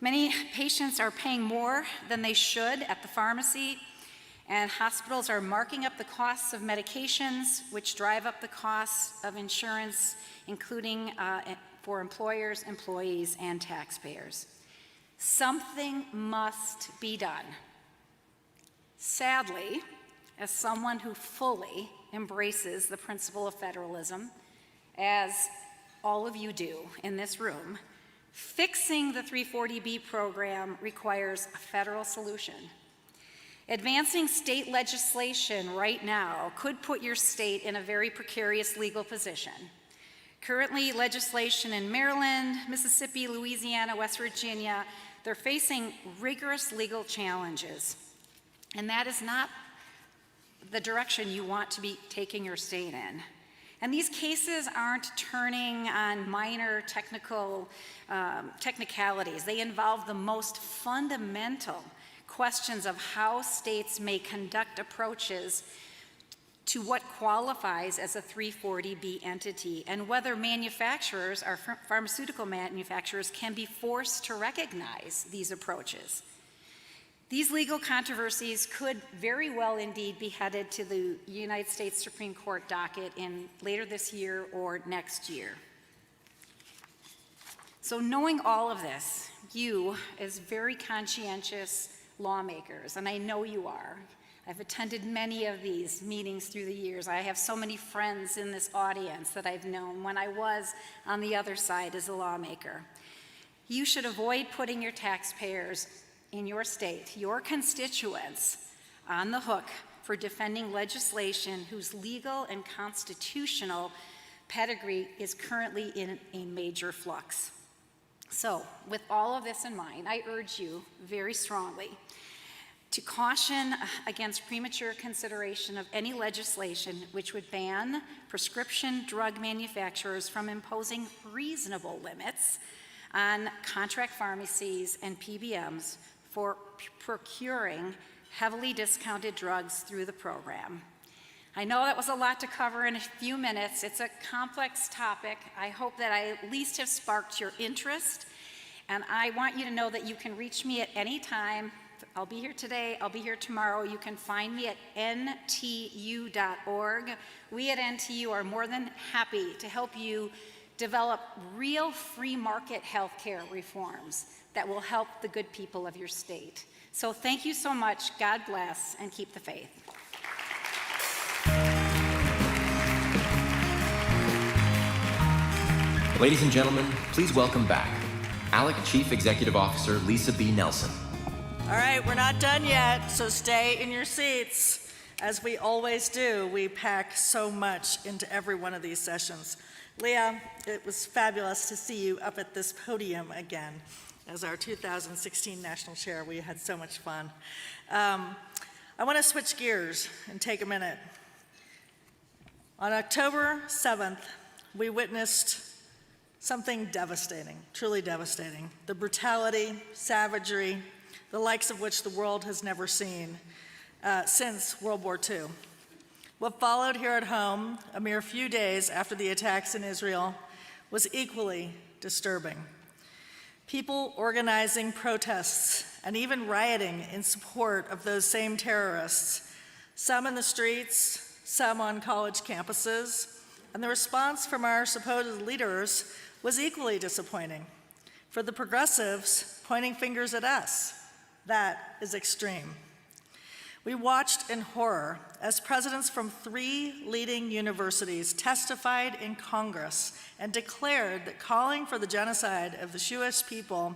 Many patients are paying more than they should at the pharmacy, and hospitals are marking up the costs of medications, which drive up the costs of insurance, including for employers, employees, and taxpayers. Something must be done. Sadly, as someone who fully embraces the principle of federalism, as all of you do in this room, fixing the 340B program requires a federal solution. Advancing state legislation right now could put your state in a very precarious legal position. Currently, legislation in Maryland, Mississippi, Louisiana, West Virginia, they're facing rigorous legal challenges. And that is not the direction you want to be taking your state in. And these cases aren't turning on minor technicalities. They involve the most fundamental questions of how states may conduct approaches to what qualifies as a 340B entity, and whether manufacturers, or pharmaceutical manufacturers, can be forced to recognize these approaches. These legal controversies could very well indeed be headed to the United States Supreme Court docket in later this year or next year. So knowing all of this, you, as very conscientious lawmakers, and I know you are, I've attended many of these meetings through the years. I have so many friends in this audience that I've known when I was on the other side as a lawmaker. You should avoid putting your taxpayers in your state, your constituents, on the hook for defending legislation whose legal and constitutional pedigree is currently in a major flux. So, with all of this in mind, I urge you very strongly to caution against premature consideration of any legislation which would ban prescription drug manufacturers from imposing reasonable limits on contract pharmacies and PBMs for procuring heavily discounted drugs through the program. I know that was a lot to cover in a few minutes. It's a complex topic. I hope that I at least have sparked your interest, and I want you to know that you can reach me at any time I'll be here today, I'll be here tomorrow. You can find me at ntu.org. We at NTU are more than happy to help you develop real free market healthcare reforms that will help the good people of your state. So thank you so much. God bless, and keep the faith. Ladies and gentlemen, please welcome back ALEC Chief Executive Officer Lisa B. Nelson. All right, we're not done yet, so stay in your seats. As we always do, we pack so much into every one of these sessions. Leah, it was fabulous to see you up at this podium again as our 2016 National Chair. We had so much fun. I want to switch gears and take a minute. On October 7th, we witnessed something devastating, truly devastating. The brutality, savagery, the likes of which the world has never seen since World War II. What followed here at home, a mere few days after the attacks in Israel, was equally disturbing. People organizing protests and even rioting in support of those same terrorists, some in the streets, some on college campuses, and the response from our supposed leaders was equally disappointing. For the progressives, pointing fingers at us, that is extreme. We watched in horror as presidents from 3 leading universities testified in Congress and declared that calling for the genocide of the Jewish people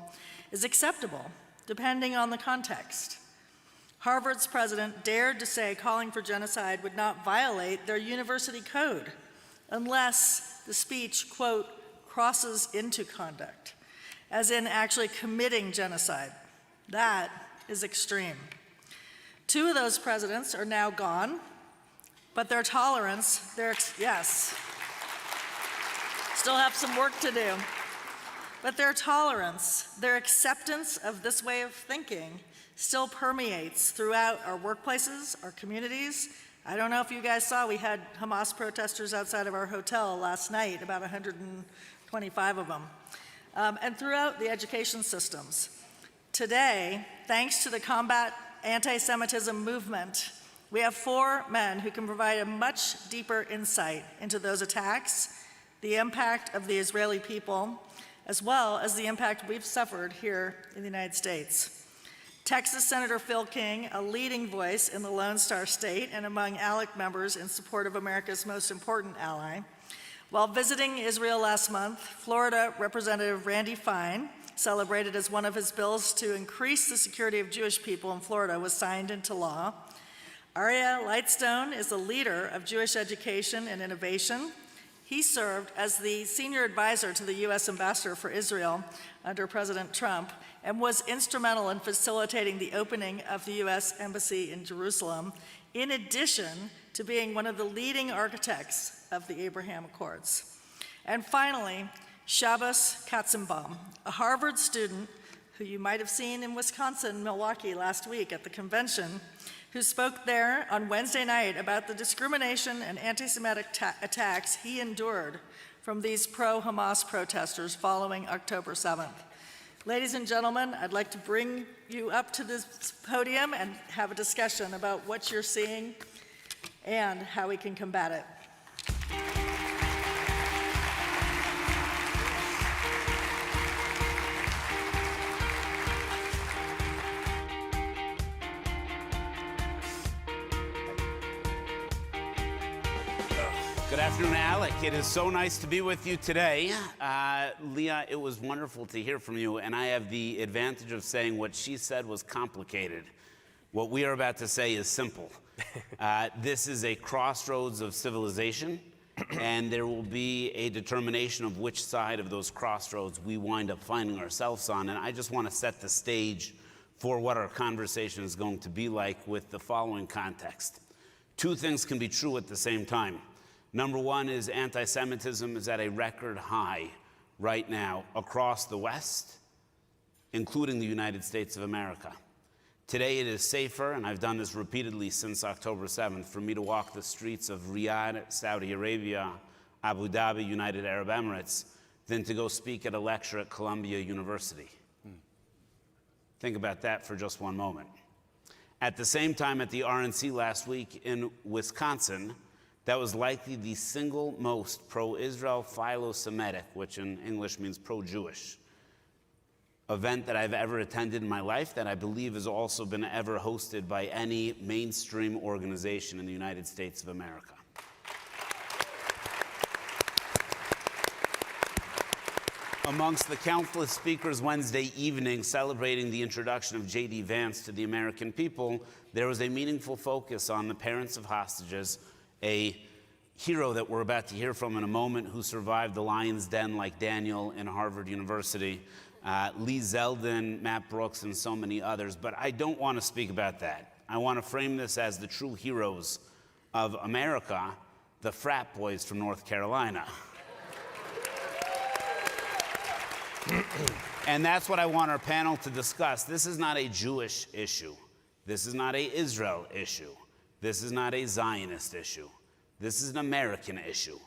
is acceptable, depending on the context. Harvard's president dared to say calling for genocide would not violate their university code unless the speech, quote, crosses into conduct, as in actually committing genocide. That is extreme. 2 of those presidents are now gone, but their tolerance, yes, still have some work to do. But their tolerance, their acceptance of this way of thinking still permeates throughout our workplaces, our communities. I don't know if you guys saw, we had Hamas protesters outside of our hotel last night, about 125 of them, and throughout the education systems. Today, thanks to the Combat Anti-Semitism movement, we have 4 men who can provide a much deeper insight into those attacks, the impact of the Israeli people, as well as the impact we've suffered here in the United States. Texas Senator Phil King, a leading voice in the Lone Star State and among ALEC members in support of America's most important ally. While visiting Israel last month, Florida Representative Randy Fine, celebrated as one of his bills to increase the security of Jewish people in Florida, was signed into law. Aryeh Lightstone is a leader of Jewish education and innovation. He served as the senior advisor to the U.S. ambassador for Israel under President Trump and was instrumental in facilitating the opening of the U.S. Embassy in Jerusalem, in addition to being one of the leading architects of the Abraham Accords. And finally, Shabbos Katzenbaum, a Harvard student who you might have seen in Wisconsin, Milwaukee last week at the convention, who spoke there on Wednesday night about the discrimination and anti-Semitic attacks he endured from these pro-Hamas protesters following October 7th. Ladies and gentlemen, I'd like to bring you up to this podium and have a discussion about what you're seeing and how we can combat it. Good afternoon, ALEC. It is so nice to be with you today. Leah, it was wonderful to hear from you, and I have the advantage of saying what she said was complicated. What we are about to say is simple. This is a crossroads of civilization, and there will be a determination of which side of those crossroads we wind up finding ourselves on. And I just want to set the stage for what our conversation is going to be like with the following context. 2 things can be true at the same time. Number 1 is anti-Semitism is at a record high right now across the West, including the United States of America. Today it is safer, and I've done this repeatedly since October 7th, for me to walk the streets of Riyadh, Saudi Arabia, Abu Dhabi, United Arab Emirates, than to go speak at a lecture at Columbia University. Think about that for just one moment. At the same time, at the RNC last week in Wisconsin, that was likely the single most pro-Israel philo-Semitic, which in English means pro-Jewish, event that I've ever attended in my life, that I believe has also been ever hosted by any mainstream organization in the United States of America. Amongst the countless speakers Wednesday evening celebrating the introduction of J.D. Vance to the American people, there was a meaningful focus on the parents of hostages, a hero that we're about to hear from in a moment who survived the lion's den like Daniel in Harvard University, Lee Zeldin, Matt Brooks, and so many others. But I don't want to speak about that. I want to frame this as the true heroes of America, the frat boys from North Carolina. And that's what I want our panel to discuss. This is not a Jewish issue. This is not a Israel issue. This is not a Zionist issue. This is an American issue.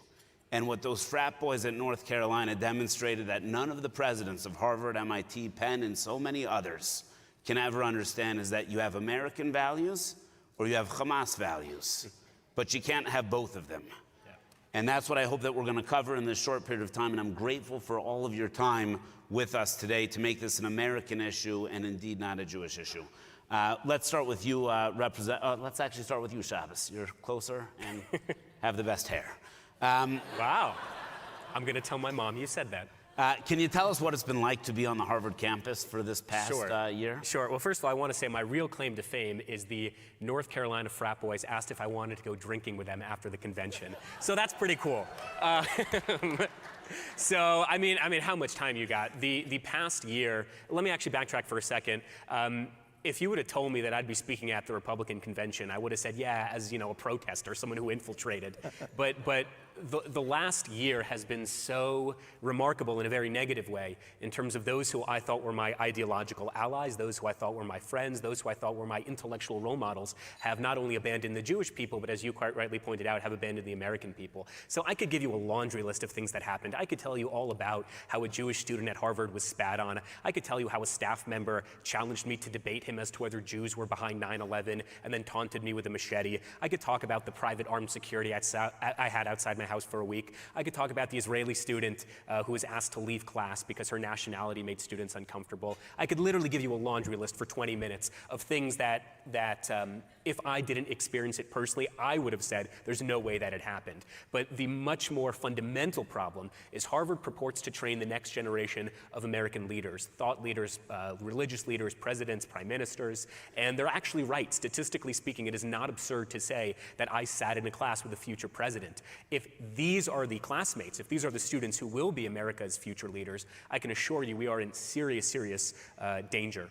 And what those frat boys at North Carolina demonstrated that none of the presidents of Harvard, MIT, Penn, and so many others can ever understand is that you have American values or you have Hamas values, but you can't have both of them. And that's what I hope that we're going to cover in this short period of time. And I'm grateful for all of your time with us today to make this an American issue and indeed not a Jewish issue. Let's start with you, let's actually start with you, Shabbos. You're closer and have the best hair. Wow. I'm going to tell my mom you said that. Can you tell us what it's been like to be on the Harvard campus for this past year? Sure. Well, first of all, I want to say my real claim to fame is the North Carolina frat boys asked if I wanted to go drinking with them after the convention. So that's pretty cool. So, I mean, how much time you got? The past year, let me actually backtrack for a second. If you would have told me that I'd be speaking at the Republican convention, I would have said, yeah, as a protester, someone who infiltrated. But the last year has been so remarkable in a very negative way in terms of those who I thought were my ideological allies, those who I thought were my friends, those who I thought were my intellectual role models, have not only abandoned the Jewish people, but as you quite rightly pointed out, have abandoned the American people. So I could give you a laundry list of things that happened. I could tell you all about how a Jewish student at Harvard was spat on. I could tell you how a staff member challenged me to debate him as to whether Jews were behind 9/11 and then taunted me with a machete. I could talk about the private armed security I had outside my house for a week. I could talk about the Israeli student who was asked to leave class because her nationality made students uncomfortable. I could literally give you a laundry list for 20 minutes of things that if I didn't experience it personally, I would have said there's no way that it happened. But the much more fundamental problem is Harvard purports to train the next generation of American leaders, thought leaders, religious leaders, presidents, prime ministers, and they're actually right. Statistically speaking, it is not absurd to say that I sat in a class with a future president. If these are the classmates, if these are the students who will be America's future leaders, I can assure you we are in serious, serious danger.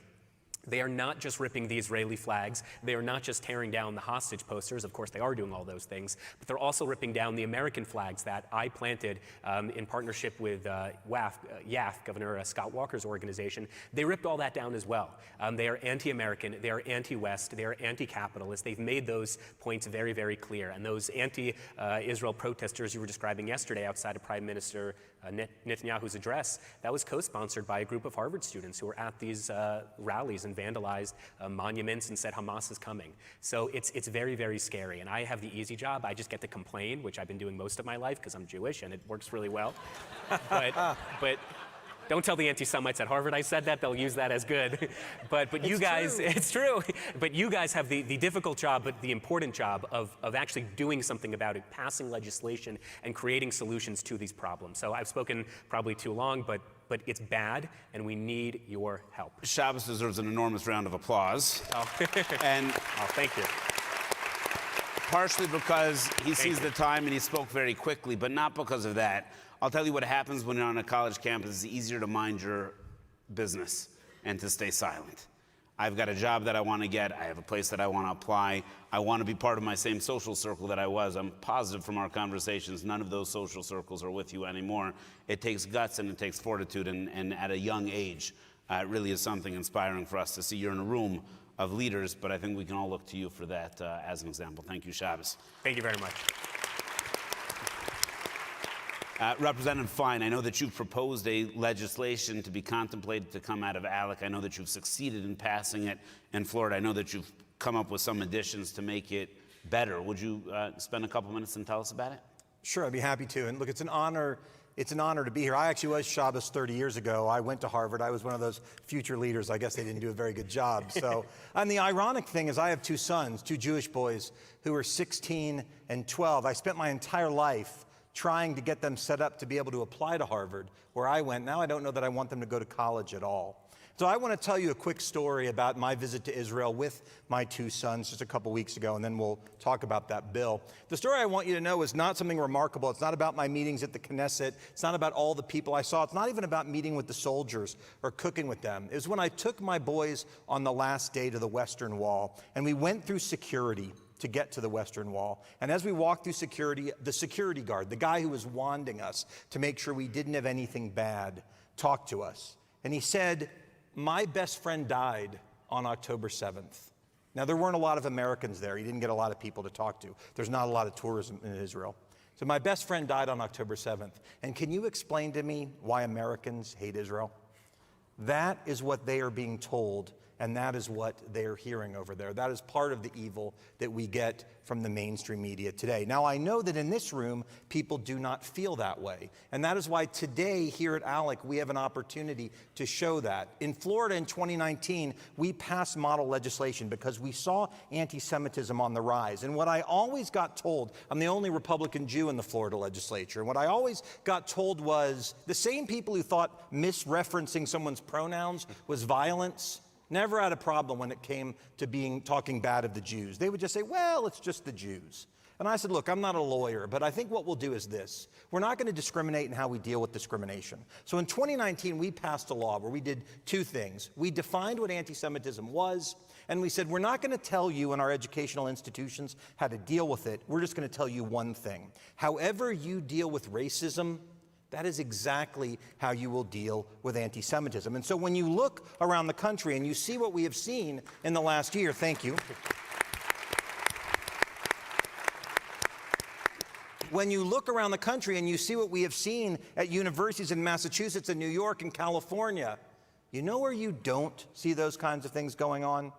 They are not just ripping the Israeli flags. They are not just tearing down the hostage posters. Of course, they are doing all those things. But they're also ripping down the American flags that I planted in partnership with YAF, Governor Scott Walker's organization. They ripped all that down as well. They are anti-American. They are anti-West. They are anti-capitalist. They've made those points very, very clear. And those anti-Israel protesters you were describing yesterday outside of Prime Minister Netanyahu's address, that was co-sponsored by a group of Harvard students who were at these rallies and vandalized monuments and said Hamas is coming. So it's very, very scary. And I have the easy job. I just get to complain, which I've been doing most of my life because I'm Jewish and it works really well. But don't tell the anti-Semites at Harvard I said that. They'll use that as good. But you guys, it's true. But you guys have the difficult job, but the important job of actually doing something about it, passing legislation and creating solutions to these problems. So I've spoken probably too long, but it's bad, and we need your help. Shabbos deserves an enormous round of applause. Oh. Thank you. Partially because he sees the time and he spoke very quickly, but not because of that. I'll tell you what happens when you're on a college campus. It's easier to mind your business and to stay silent. I've got a job that I want to get. I have a place that I want to apply. I want to be part of my same social circle that I was. I'm positive from our conversations, none of those social circles are with you anymore. It takes guts and it takes fortitude, and at a young age, it really is something inspiring for us to see. You're in a room of leaders, but I think we can all look to you for that as an example. Thank you, Shabbos. Thank you very much. Representative Fine, I know that you've proposed a legislation to be contemplated to come out of ALEC. I know that you've succeeded in passing it in Florida. I know that you've come up with some additions to make it better. Would you spend a couple minutes and tell us about it? Sure, I'd be happy to. And look, it's an honor to be here. I actually was Shabbos 30 years ago. I went to Harvard. I was one of those future leaders. I guess they didn't do a very good job. So, and the ironic thing is I have two sons, two Jewish boys who are 16 and 12. I spent my entire life trying to get them set up to be able to apply to Harvard, where I went. Now I don't know that I want them to go to college at all. So I want to tell you a quick story about my visit to Israel with my two sons just a couple weeks ago, and then we'll talk about that bill. The story I want you to know is not something remarkable. It's not about my meetings at the Knesset. It's not about all the people I saw. It's not even about meeting with the soldiers or cooking with them. It was when I took my boys on the last day to the Western Wall, and we went through security to get to the Western Wall. And as we walked through security, the security guard, the guy who was wanding us to make sure we didn't have anything bad, talked to us. And he said, "My best friend died on October 7th. Now, there weren't a lot of Americans there. He didn't get a lot of people to talk to. There's not a lot of tourism in Israel. So my best friend died on October 7th. And can you explain to me why Americans hate Israel?" That is what they are being told, and that is what they are hearing over there. That is part of the evil that we get from the mainstream media today. Now, I know that in this room, people do not feel that way. And that is why today here at ALEC, we have an opportunity to show that. In Florida in 2019, we passed model legislation because we saw anti-Semitism on the rise. And what I always got told, I'm the only Republican Jew in the Florida legislature, and what I always got told was the same people who thought misreferencing someone's pronouns was violence never had a problem when it came to talking bad of the Jews. They would just say, well, it's just the Jews. And I said, look, I'm not a lawyer, but I think what we'll do is this. We're not going to discriminate in how we deal with discrimination. So in 2019, we passed a law where we did two things. We defined what anti-Semitism was, and we said, we're not going to tell you in our educational institutions how to deal with it. We're just going to tell you one thing. However you deal with racism, that is exactly how you will deal with anti-Semitism. And so when you look around the country and you see what we have seen in the last year, thank you. When you look around the country and you see what we have seen at universities in Massachusetts and New York and California, you know where you don't see those kinds of things going on?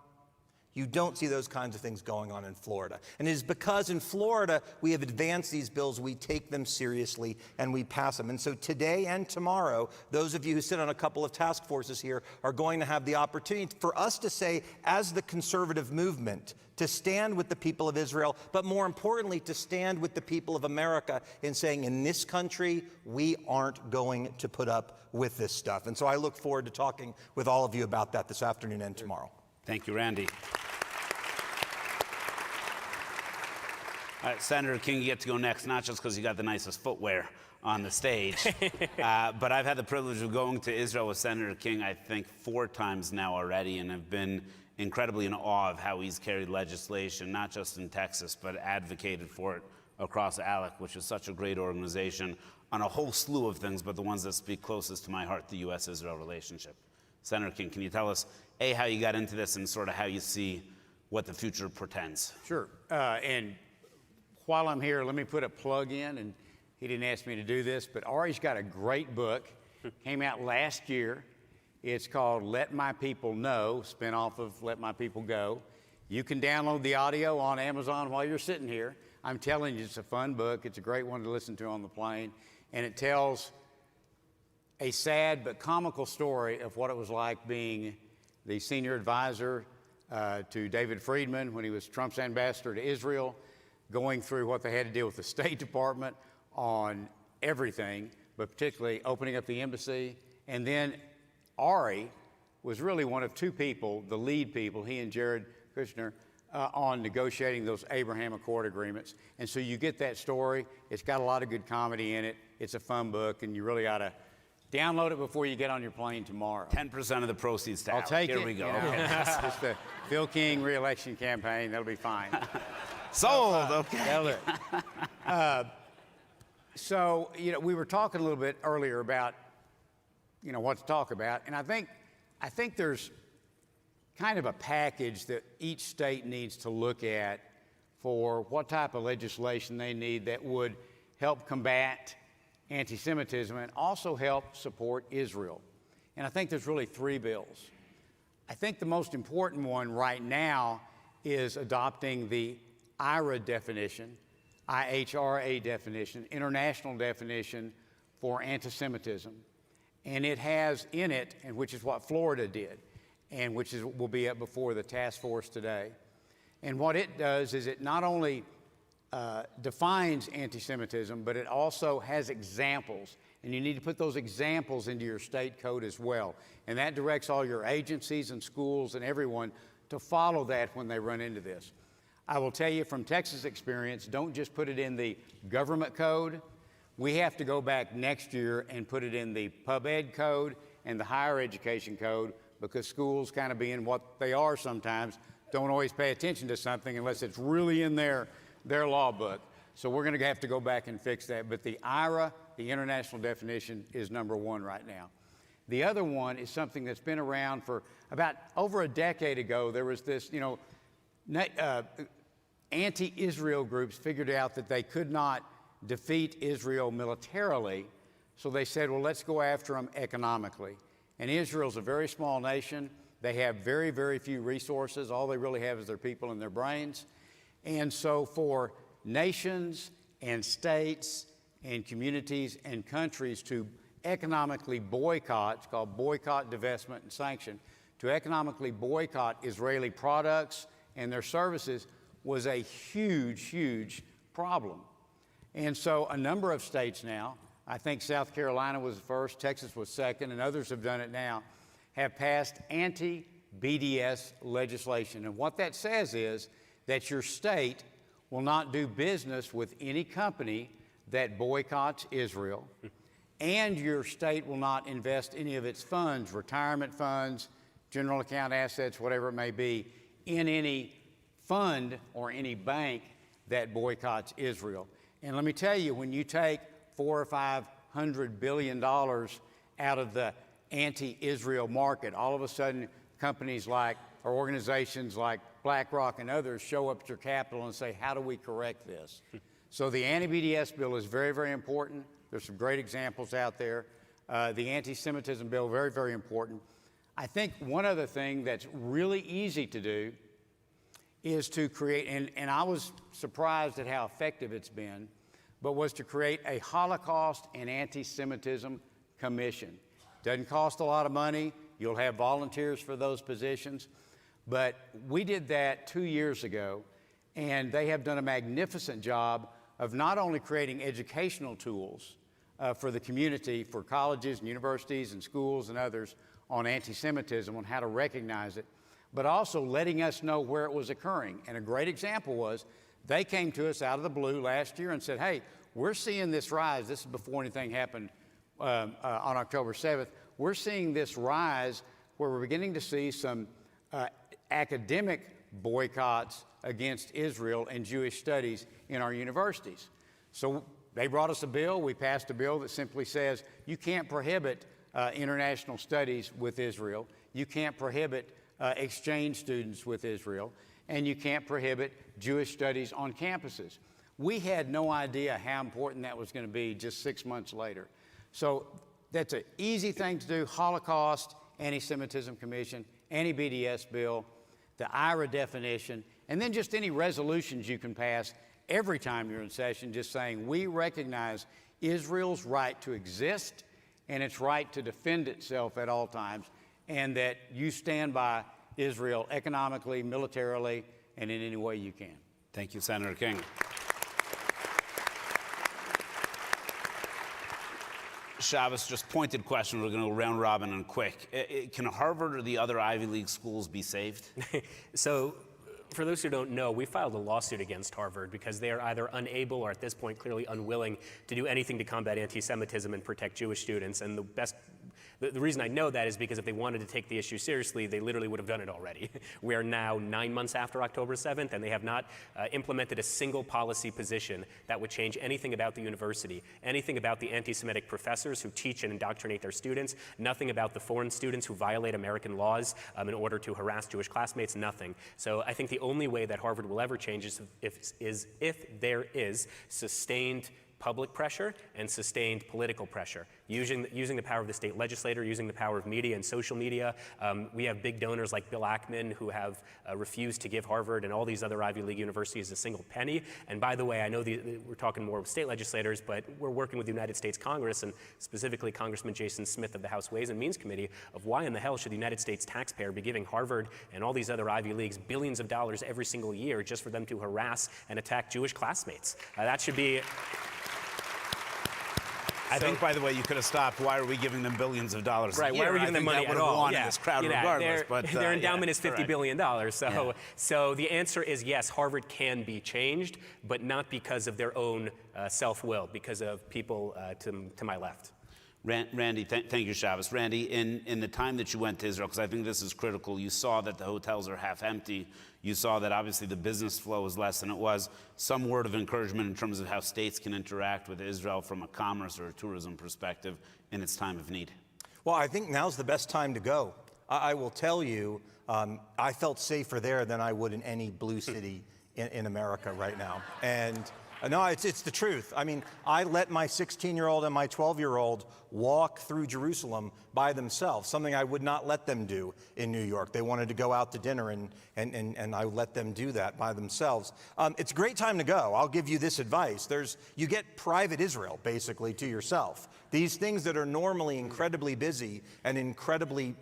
You don't see those kinds of things going on in Florida. And it is because in Florida, we have advanced these bills, we take them seriously, and we pass them. And so today and tomorrow, those of you who sit on a couple of task forces here are going to have the opportunity for us to say, as the conservative movement, to stand with the people of Israel, but more importantly, to stand with the people of America in saying, in this country, we aren't going to put up with this stuff. And so I look forward to talking with all of you about that this afternoon and tomorrow. Thank you, Randy. All right, Senator King, you get to go next, not just because you got the nicest footwear on the stage, but I've had the privilege of going to Israel with Senator King, I think, 4 times now already, and have been incredibly in awe of how he's carried legislation, not just in Texas, but advocated for it across ALEC, which is such a great organization, on a whole slew of things, but the ones that speak closest to my heart, the U.S.-Israel relationship. Senator King, can you tell us, A, how you got into this and sort of how you see what the future portends? Sure. And while I'm here, let me put a plug in, and he didn't ask me to do this, but Ari's got a great book, came out last year. It's called Let My People Know, spinoff of Let My People Go. You can download the audio on Amazon while you're sitting here. I'm telling you, it's a fun book. It's a great one to listen to on the plane, and it tells a sad but comical story of what it was like being the senior advisor to David Friedman when he was Trump's ambassador to Israel, going through what they had to deal with the State Department on everything, but particularly opening up the embassy. And then Ari was really one of 2 people, the lead people, he and Jared Kushner, on negotiating those Abraham Accord agreements. And so you get that story. It's got a lot of good comedy in it. It's a fun book, and you really ought to download it before you get on your plane tomorrow. 10% of the proceeds to I'll take it. Here we go. You know, Okay. It's the Phil King re-election campaign. That'll be fine. Sold. Okay. That'll do it. So, we were talking a little bit earlier about, what to talk about. And I think there's kind of a package that each state needs to look at for what type of legislation they need that would help combat anti-Semitism and also help support Israel. And I think there's really three bills. I think the most important one right now is adopting the IHRA definition, IHRA definition, international definition for anti-Semitism. And it has in it, and which is what Florida did, and which will be up before the task force today. And what it does is it not only defines anti-Semitism, but it also has examples. And you need to put those examples into your state code as well. And that directs all your agencies and schools and everyone to follow that when they run into this. I will tell you from Texas experience, don't just put it in the government code. We have to go back next year and put it in the pub ed code and the higher education code, because schools, kind of being what they are sometimes, don't always pay attention to something unless it's really in their law book. So we're going to have to go back and fix that. But the IHRA, the international definition, is number one right now. The other one is something that's been around for about over a decade ago. There was this, anti-Israel groups figured out that they could not defeat Israel militarily, so they said, well, let's go after them economically. And Israel's a very small nation. They have very, very few resources. All they really have is their people and their brains. And so for nations and states and communities and countries to economically boycott, it's called boycott, divestment, and sanction, to economically boycott Israeli products and their services was a huge, huge problem. And so a number of states now, I think South Carolina was first, Texas was second, and others have done it now, have passed anti-BDS legislation. And what that says is that your state will not do business with any company that boycotts Israel, and your state will not invest any of its funds, retirement funds, general account assets, whatever it may be, in any fund or any bank that boycotts Israel. And let me tell you, when you take $400 or $500 billion out of the anti-Israel market, all of a sudden companies like, or organizations like BlackRock and others show up at your capital and say, how do we correct this? So the anti-BDS bill is very, very important. There's some great examples out there. The anti-Semitism bill, very, very important. I think one other thing that's really easy to do is to create, and I was surprised at how effective it's been, but was to create a Holocaust and anti-Semitism commission. Doesn't cost a lot of money. You'll have volunteers for those positions. But we did that 2 years ago, and they have done a magnificent job of not only creating educational tools for the community, for colleges and universities and schools and others on anti-Semitism, on how to recognize it, but also letting us know where it was occurring. And a great example was they came to us out of the blue last year and said, hey, we're seeing this rise. This is before anything happened on October 7th. We're seeing this rise where we're beginning to see some academic boycotts against Israel and Jewish studies in our universities. So they brought us a bill. We passed a bill that simply says you can't prohibit international studies with Israel. You can't prohibit exchange students with Israel, and you can't prohibit Jewish studies on campuses. We had no idea how important that was going to be just 6 months later. So that's an easy thing to do: Holocaust, Anti-Semitism Commission, Anti-BDS bill, the IHRA definition, and then just any resolutions you can pass every time you're in session, just saying we recognize Israel's right to exist and its right to defend itself at all times, and that you stand by Israel economically, militarily, and in any way you can. Thank you, Senator King. Chavez, just pointed question. We're going to go round robin and quick. Can Harvard or the other Ivy League schools be saved? So, for those who don't know, we filed a lawsuit against Harvard because they are either unable or at this point clearly unwilling to do anything to combat anti-Semitism and protect Jewish students. And the reason I know that is because if they wanted to take the issue seriously, they literally would have done it already. We are now 9 months after October 7th, and they have not implemented a single policy position that would change anything about the university, anything about the anti-Semitic professors who teach and indoctrinate their students, nothing about the foreign students who violate American laws in order to harass Jewish classmates, nothing. So I think the only way that Harvard will ever change is if there is sustained public pressure and sustained political pressure, using the power of the state legislature, using the power of media and social media. We have big donors like Bill Ackman who have refused to give Harvard and all these other Ivy League universities a single penny. And by the way, I know we're talking more with state legislators, but we're working with the United States Congress, and specifically Congressman Jason Smith of the House Ways and Means Committee, of why in the hell should the United States taxpayer be giving Harvard and all these other Ivy Leagues billions of dollars every single year just for them to harass and attack Jewish classmates? That should be... I think, by the way, you could have stopped. Why are we giving them billions of dollars? Right, why are we giving them money at all? Yeah. This crowd regardless, their endowment is $50 billion. So the answer is yes, Harvard can be changed, but not because of their own self-will, because of people to my left. Randy, thank you, Shabbos. Randy, in the time that you went to Israel, because I think this is critical, you saw that the hotels are half empty. You saw that obviously the business flow is less than it was. Some word of encouragement in terms of how states can interact with Israel from a commerce or a tourism perspective in its time of need. Well, I think now's the best time to go. I will tell you, I felt safer there than I would in any blue city in America right now. And no, it's the truth. I mean, I let my 16-year-old and my 12-year-old walk through Jerusalem by themselves, something I would not let them do in New York. They wanted to go out to dinner, and I let them do that by themselves. It's a great time to go. I'll give you this advice. You get private Israel, basically, to yourself. These things that are normally incredibly busy and incredibly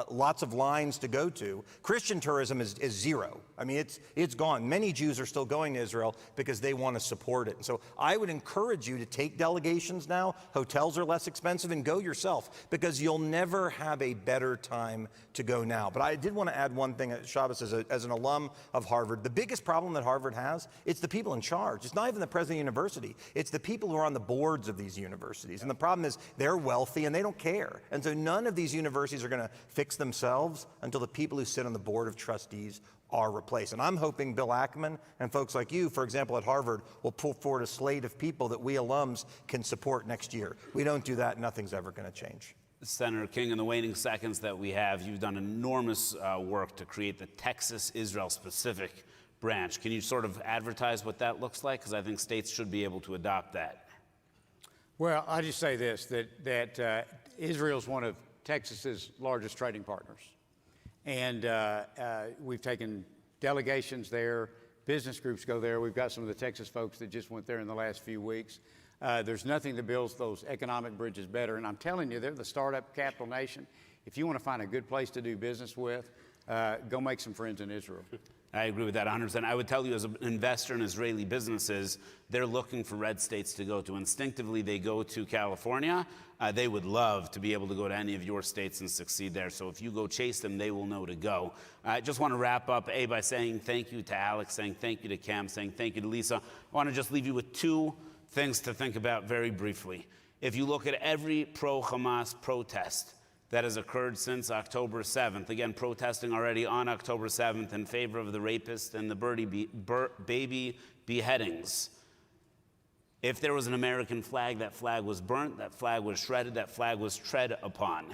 lots of lines to go to, Christian tourism is zero. I mean, it's gone. Many Jews are still going to Israel because they want to support it. And so I would encourage you to take delegations now. Hotels are less expensive, and go yourself, because you'll never have a better time to go now. But I did want to add one thing, Shabbos, as an alum of Harvard. The biggest problem that Harvard has, it's the people in charge. It's not even the president of the university. It's the people who are on the boards of these universities. And the problem is they're wealthy and they don't care. And so none of these universities are going to fix themselves until the people who sit on the board of trustees are replaced. And I'm hoping Bill Ackman and folks like you, for example, at Harvard, will pull forward a slate of people that we alums can support next year. We don't do that, nothing's ever going to change. Senator King, in the waning seconds that we have, you've done enormous work to create the Texas-Israel-specific branch. Can you sort of advertise what that looks like? Because I think states should be able to adopt that. Well, I just say this, that Israel is one of Texas's largest trading partners. And we've taken delegations there, business groups go there. We've got some of the Texas folks that just went there in the last few weeks. There's nothing that builds those economic bridges better. And I'm telling you, they're the startup capital nation. If you want to find a good place to do business with, go make some friends in Israel. I agree with that 100%. I would tell you, as an investor in Israeli businesses, they're looking for red states to go to. Instinctively, they go to California. They would love to be able to go to any of your states and succeed there. So if you go chase them, they will know to go. I just want to wrap up, by saying thank you to Alex, saying thank you to Cam, saying thank you to Lisa. I want to just leave you with two things to think about very briefly. If you look at every pro-Hamas protest that has occurred since October 7th, again, protesting already on October 7th in favor of the rapist and the baby beheadings. If there was an American flag, that flag was burnt, that flag was shredded, that flag was tread upon.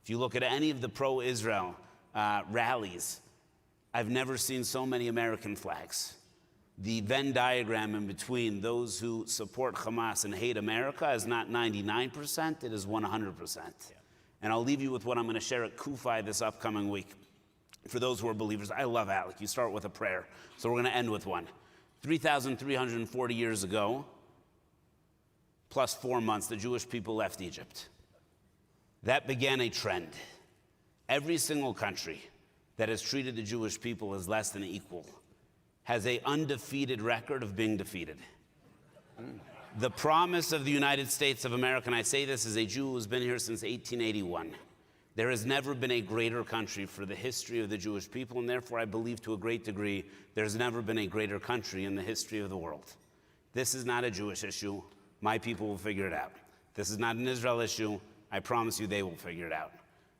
If you look at any of the pro-Israel rallies, I've never seen so many American flags. The Venn diagram in between those who support Hamas and hate America is not 99%, it is 100%. Yeah. And I'll leave you with what I'm going to share at Kufi this upcoming week. For those who are believers, I love Alec. You start with a prayer. So we're going to end with one. 3,340 years ago, plus 4 months, the Jewish people left Egypt. That began a trend. Every single country that has treated the Jewish people as less than equal has an undefeated record of being defeated. The promise of the United States of America, and I say this as a Jew who's been here since 1881, there has never been a greater country for the history of the Jewish people, and therefore I believe to a great degree there's never been a greater country in the history of the world. This is not a Jewish issue. My people will figure it out. This is not an Israel issue. I promise you they will figure it out.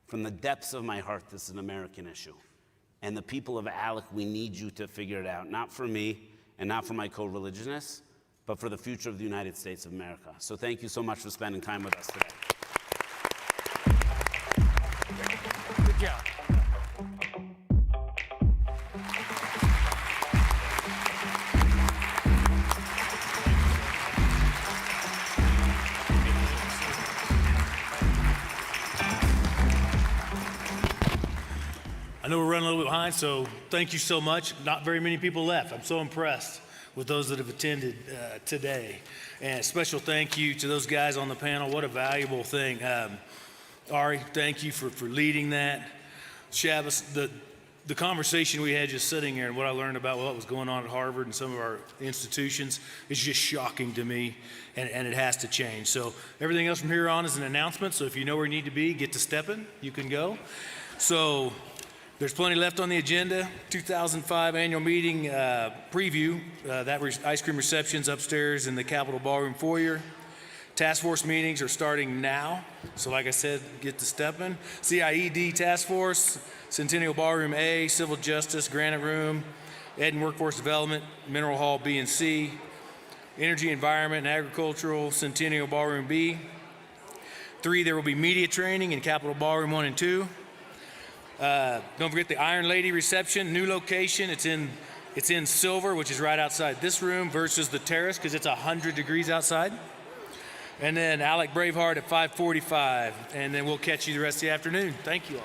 From the depths of my heart, this is an American issue. And the people of Alec, we need you to figure it out, not for me and not for my co-religionists, but for the future of the United States of America. So thank you so much for spending time with us today. Good job. I know we're running a little bit behind, so thank you so much. Not very many people left. I'm so impressed with those that have attended today. And a special thank you to those guys on the panel. What a valuable thing. Ari, thank you for leading that. Shabbos, the conversation we had just sitting here and what I learned about what was going on at Harvard and some of our institutions is just shocking to me, and it has to change. So everything else from here on is an announcement, so if you know where you need to be, get to stepping, you can go. So there's plenty left on the agenda. 2005 annual meeting preview, ice cream reception's upstairs in the Capitol Ballroom foyer. Task force meetings are starting now, so like I said, get to stepping. CIED Task Force, Centennial Ballroom A, Civil Justice, Granite Room, Ed and Workforce Development, Mineral Hall B and C, Energy, Environment, and Agricultural, Centennial Ballroom B. 3, there will be media training in Capitol Ballroom 1 and 2. Don't forget the Iron Lady reception, new location. It's in Silver, which is right outside this room, versus the terrace because it's 100 degrees outside. And then Alec Braveheart at 5:45, and then we'll catch you the rest of the afternoon. Thank you all.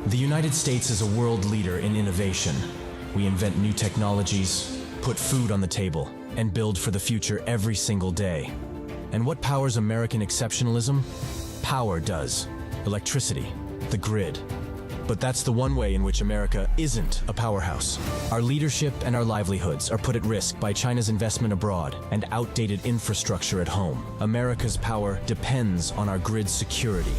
The United States is a world leader in innovation. We invent new technologies, put food on the table, and build for the future every single day. And what powers American exceptionalism? Power does. Electricity, the grid. But that's the one way in which America isn't a powerhouse. Our leadership and our livelihoods are put at risk by China's investment abroad and outdated infrastructure at home. America's power depends on our grid security.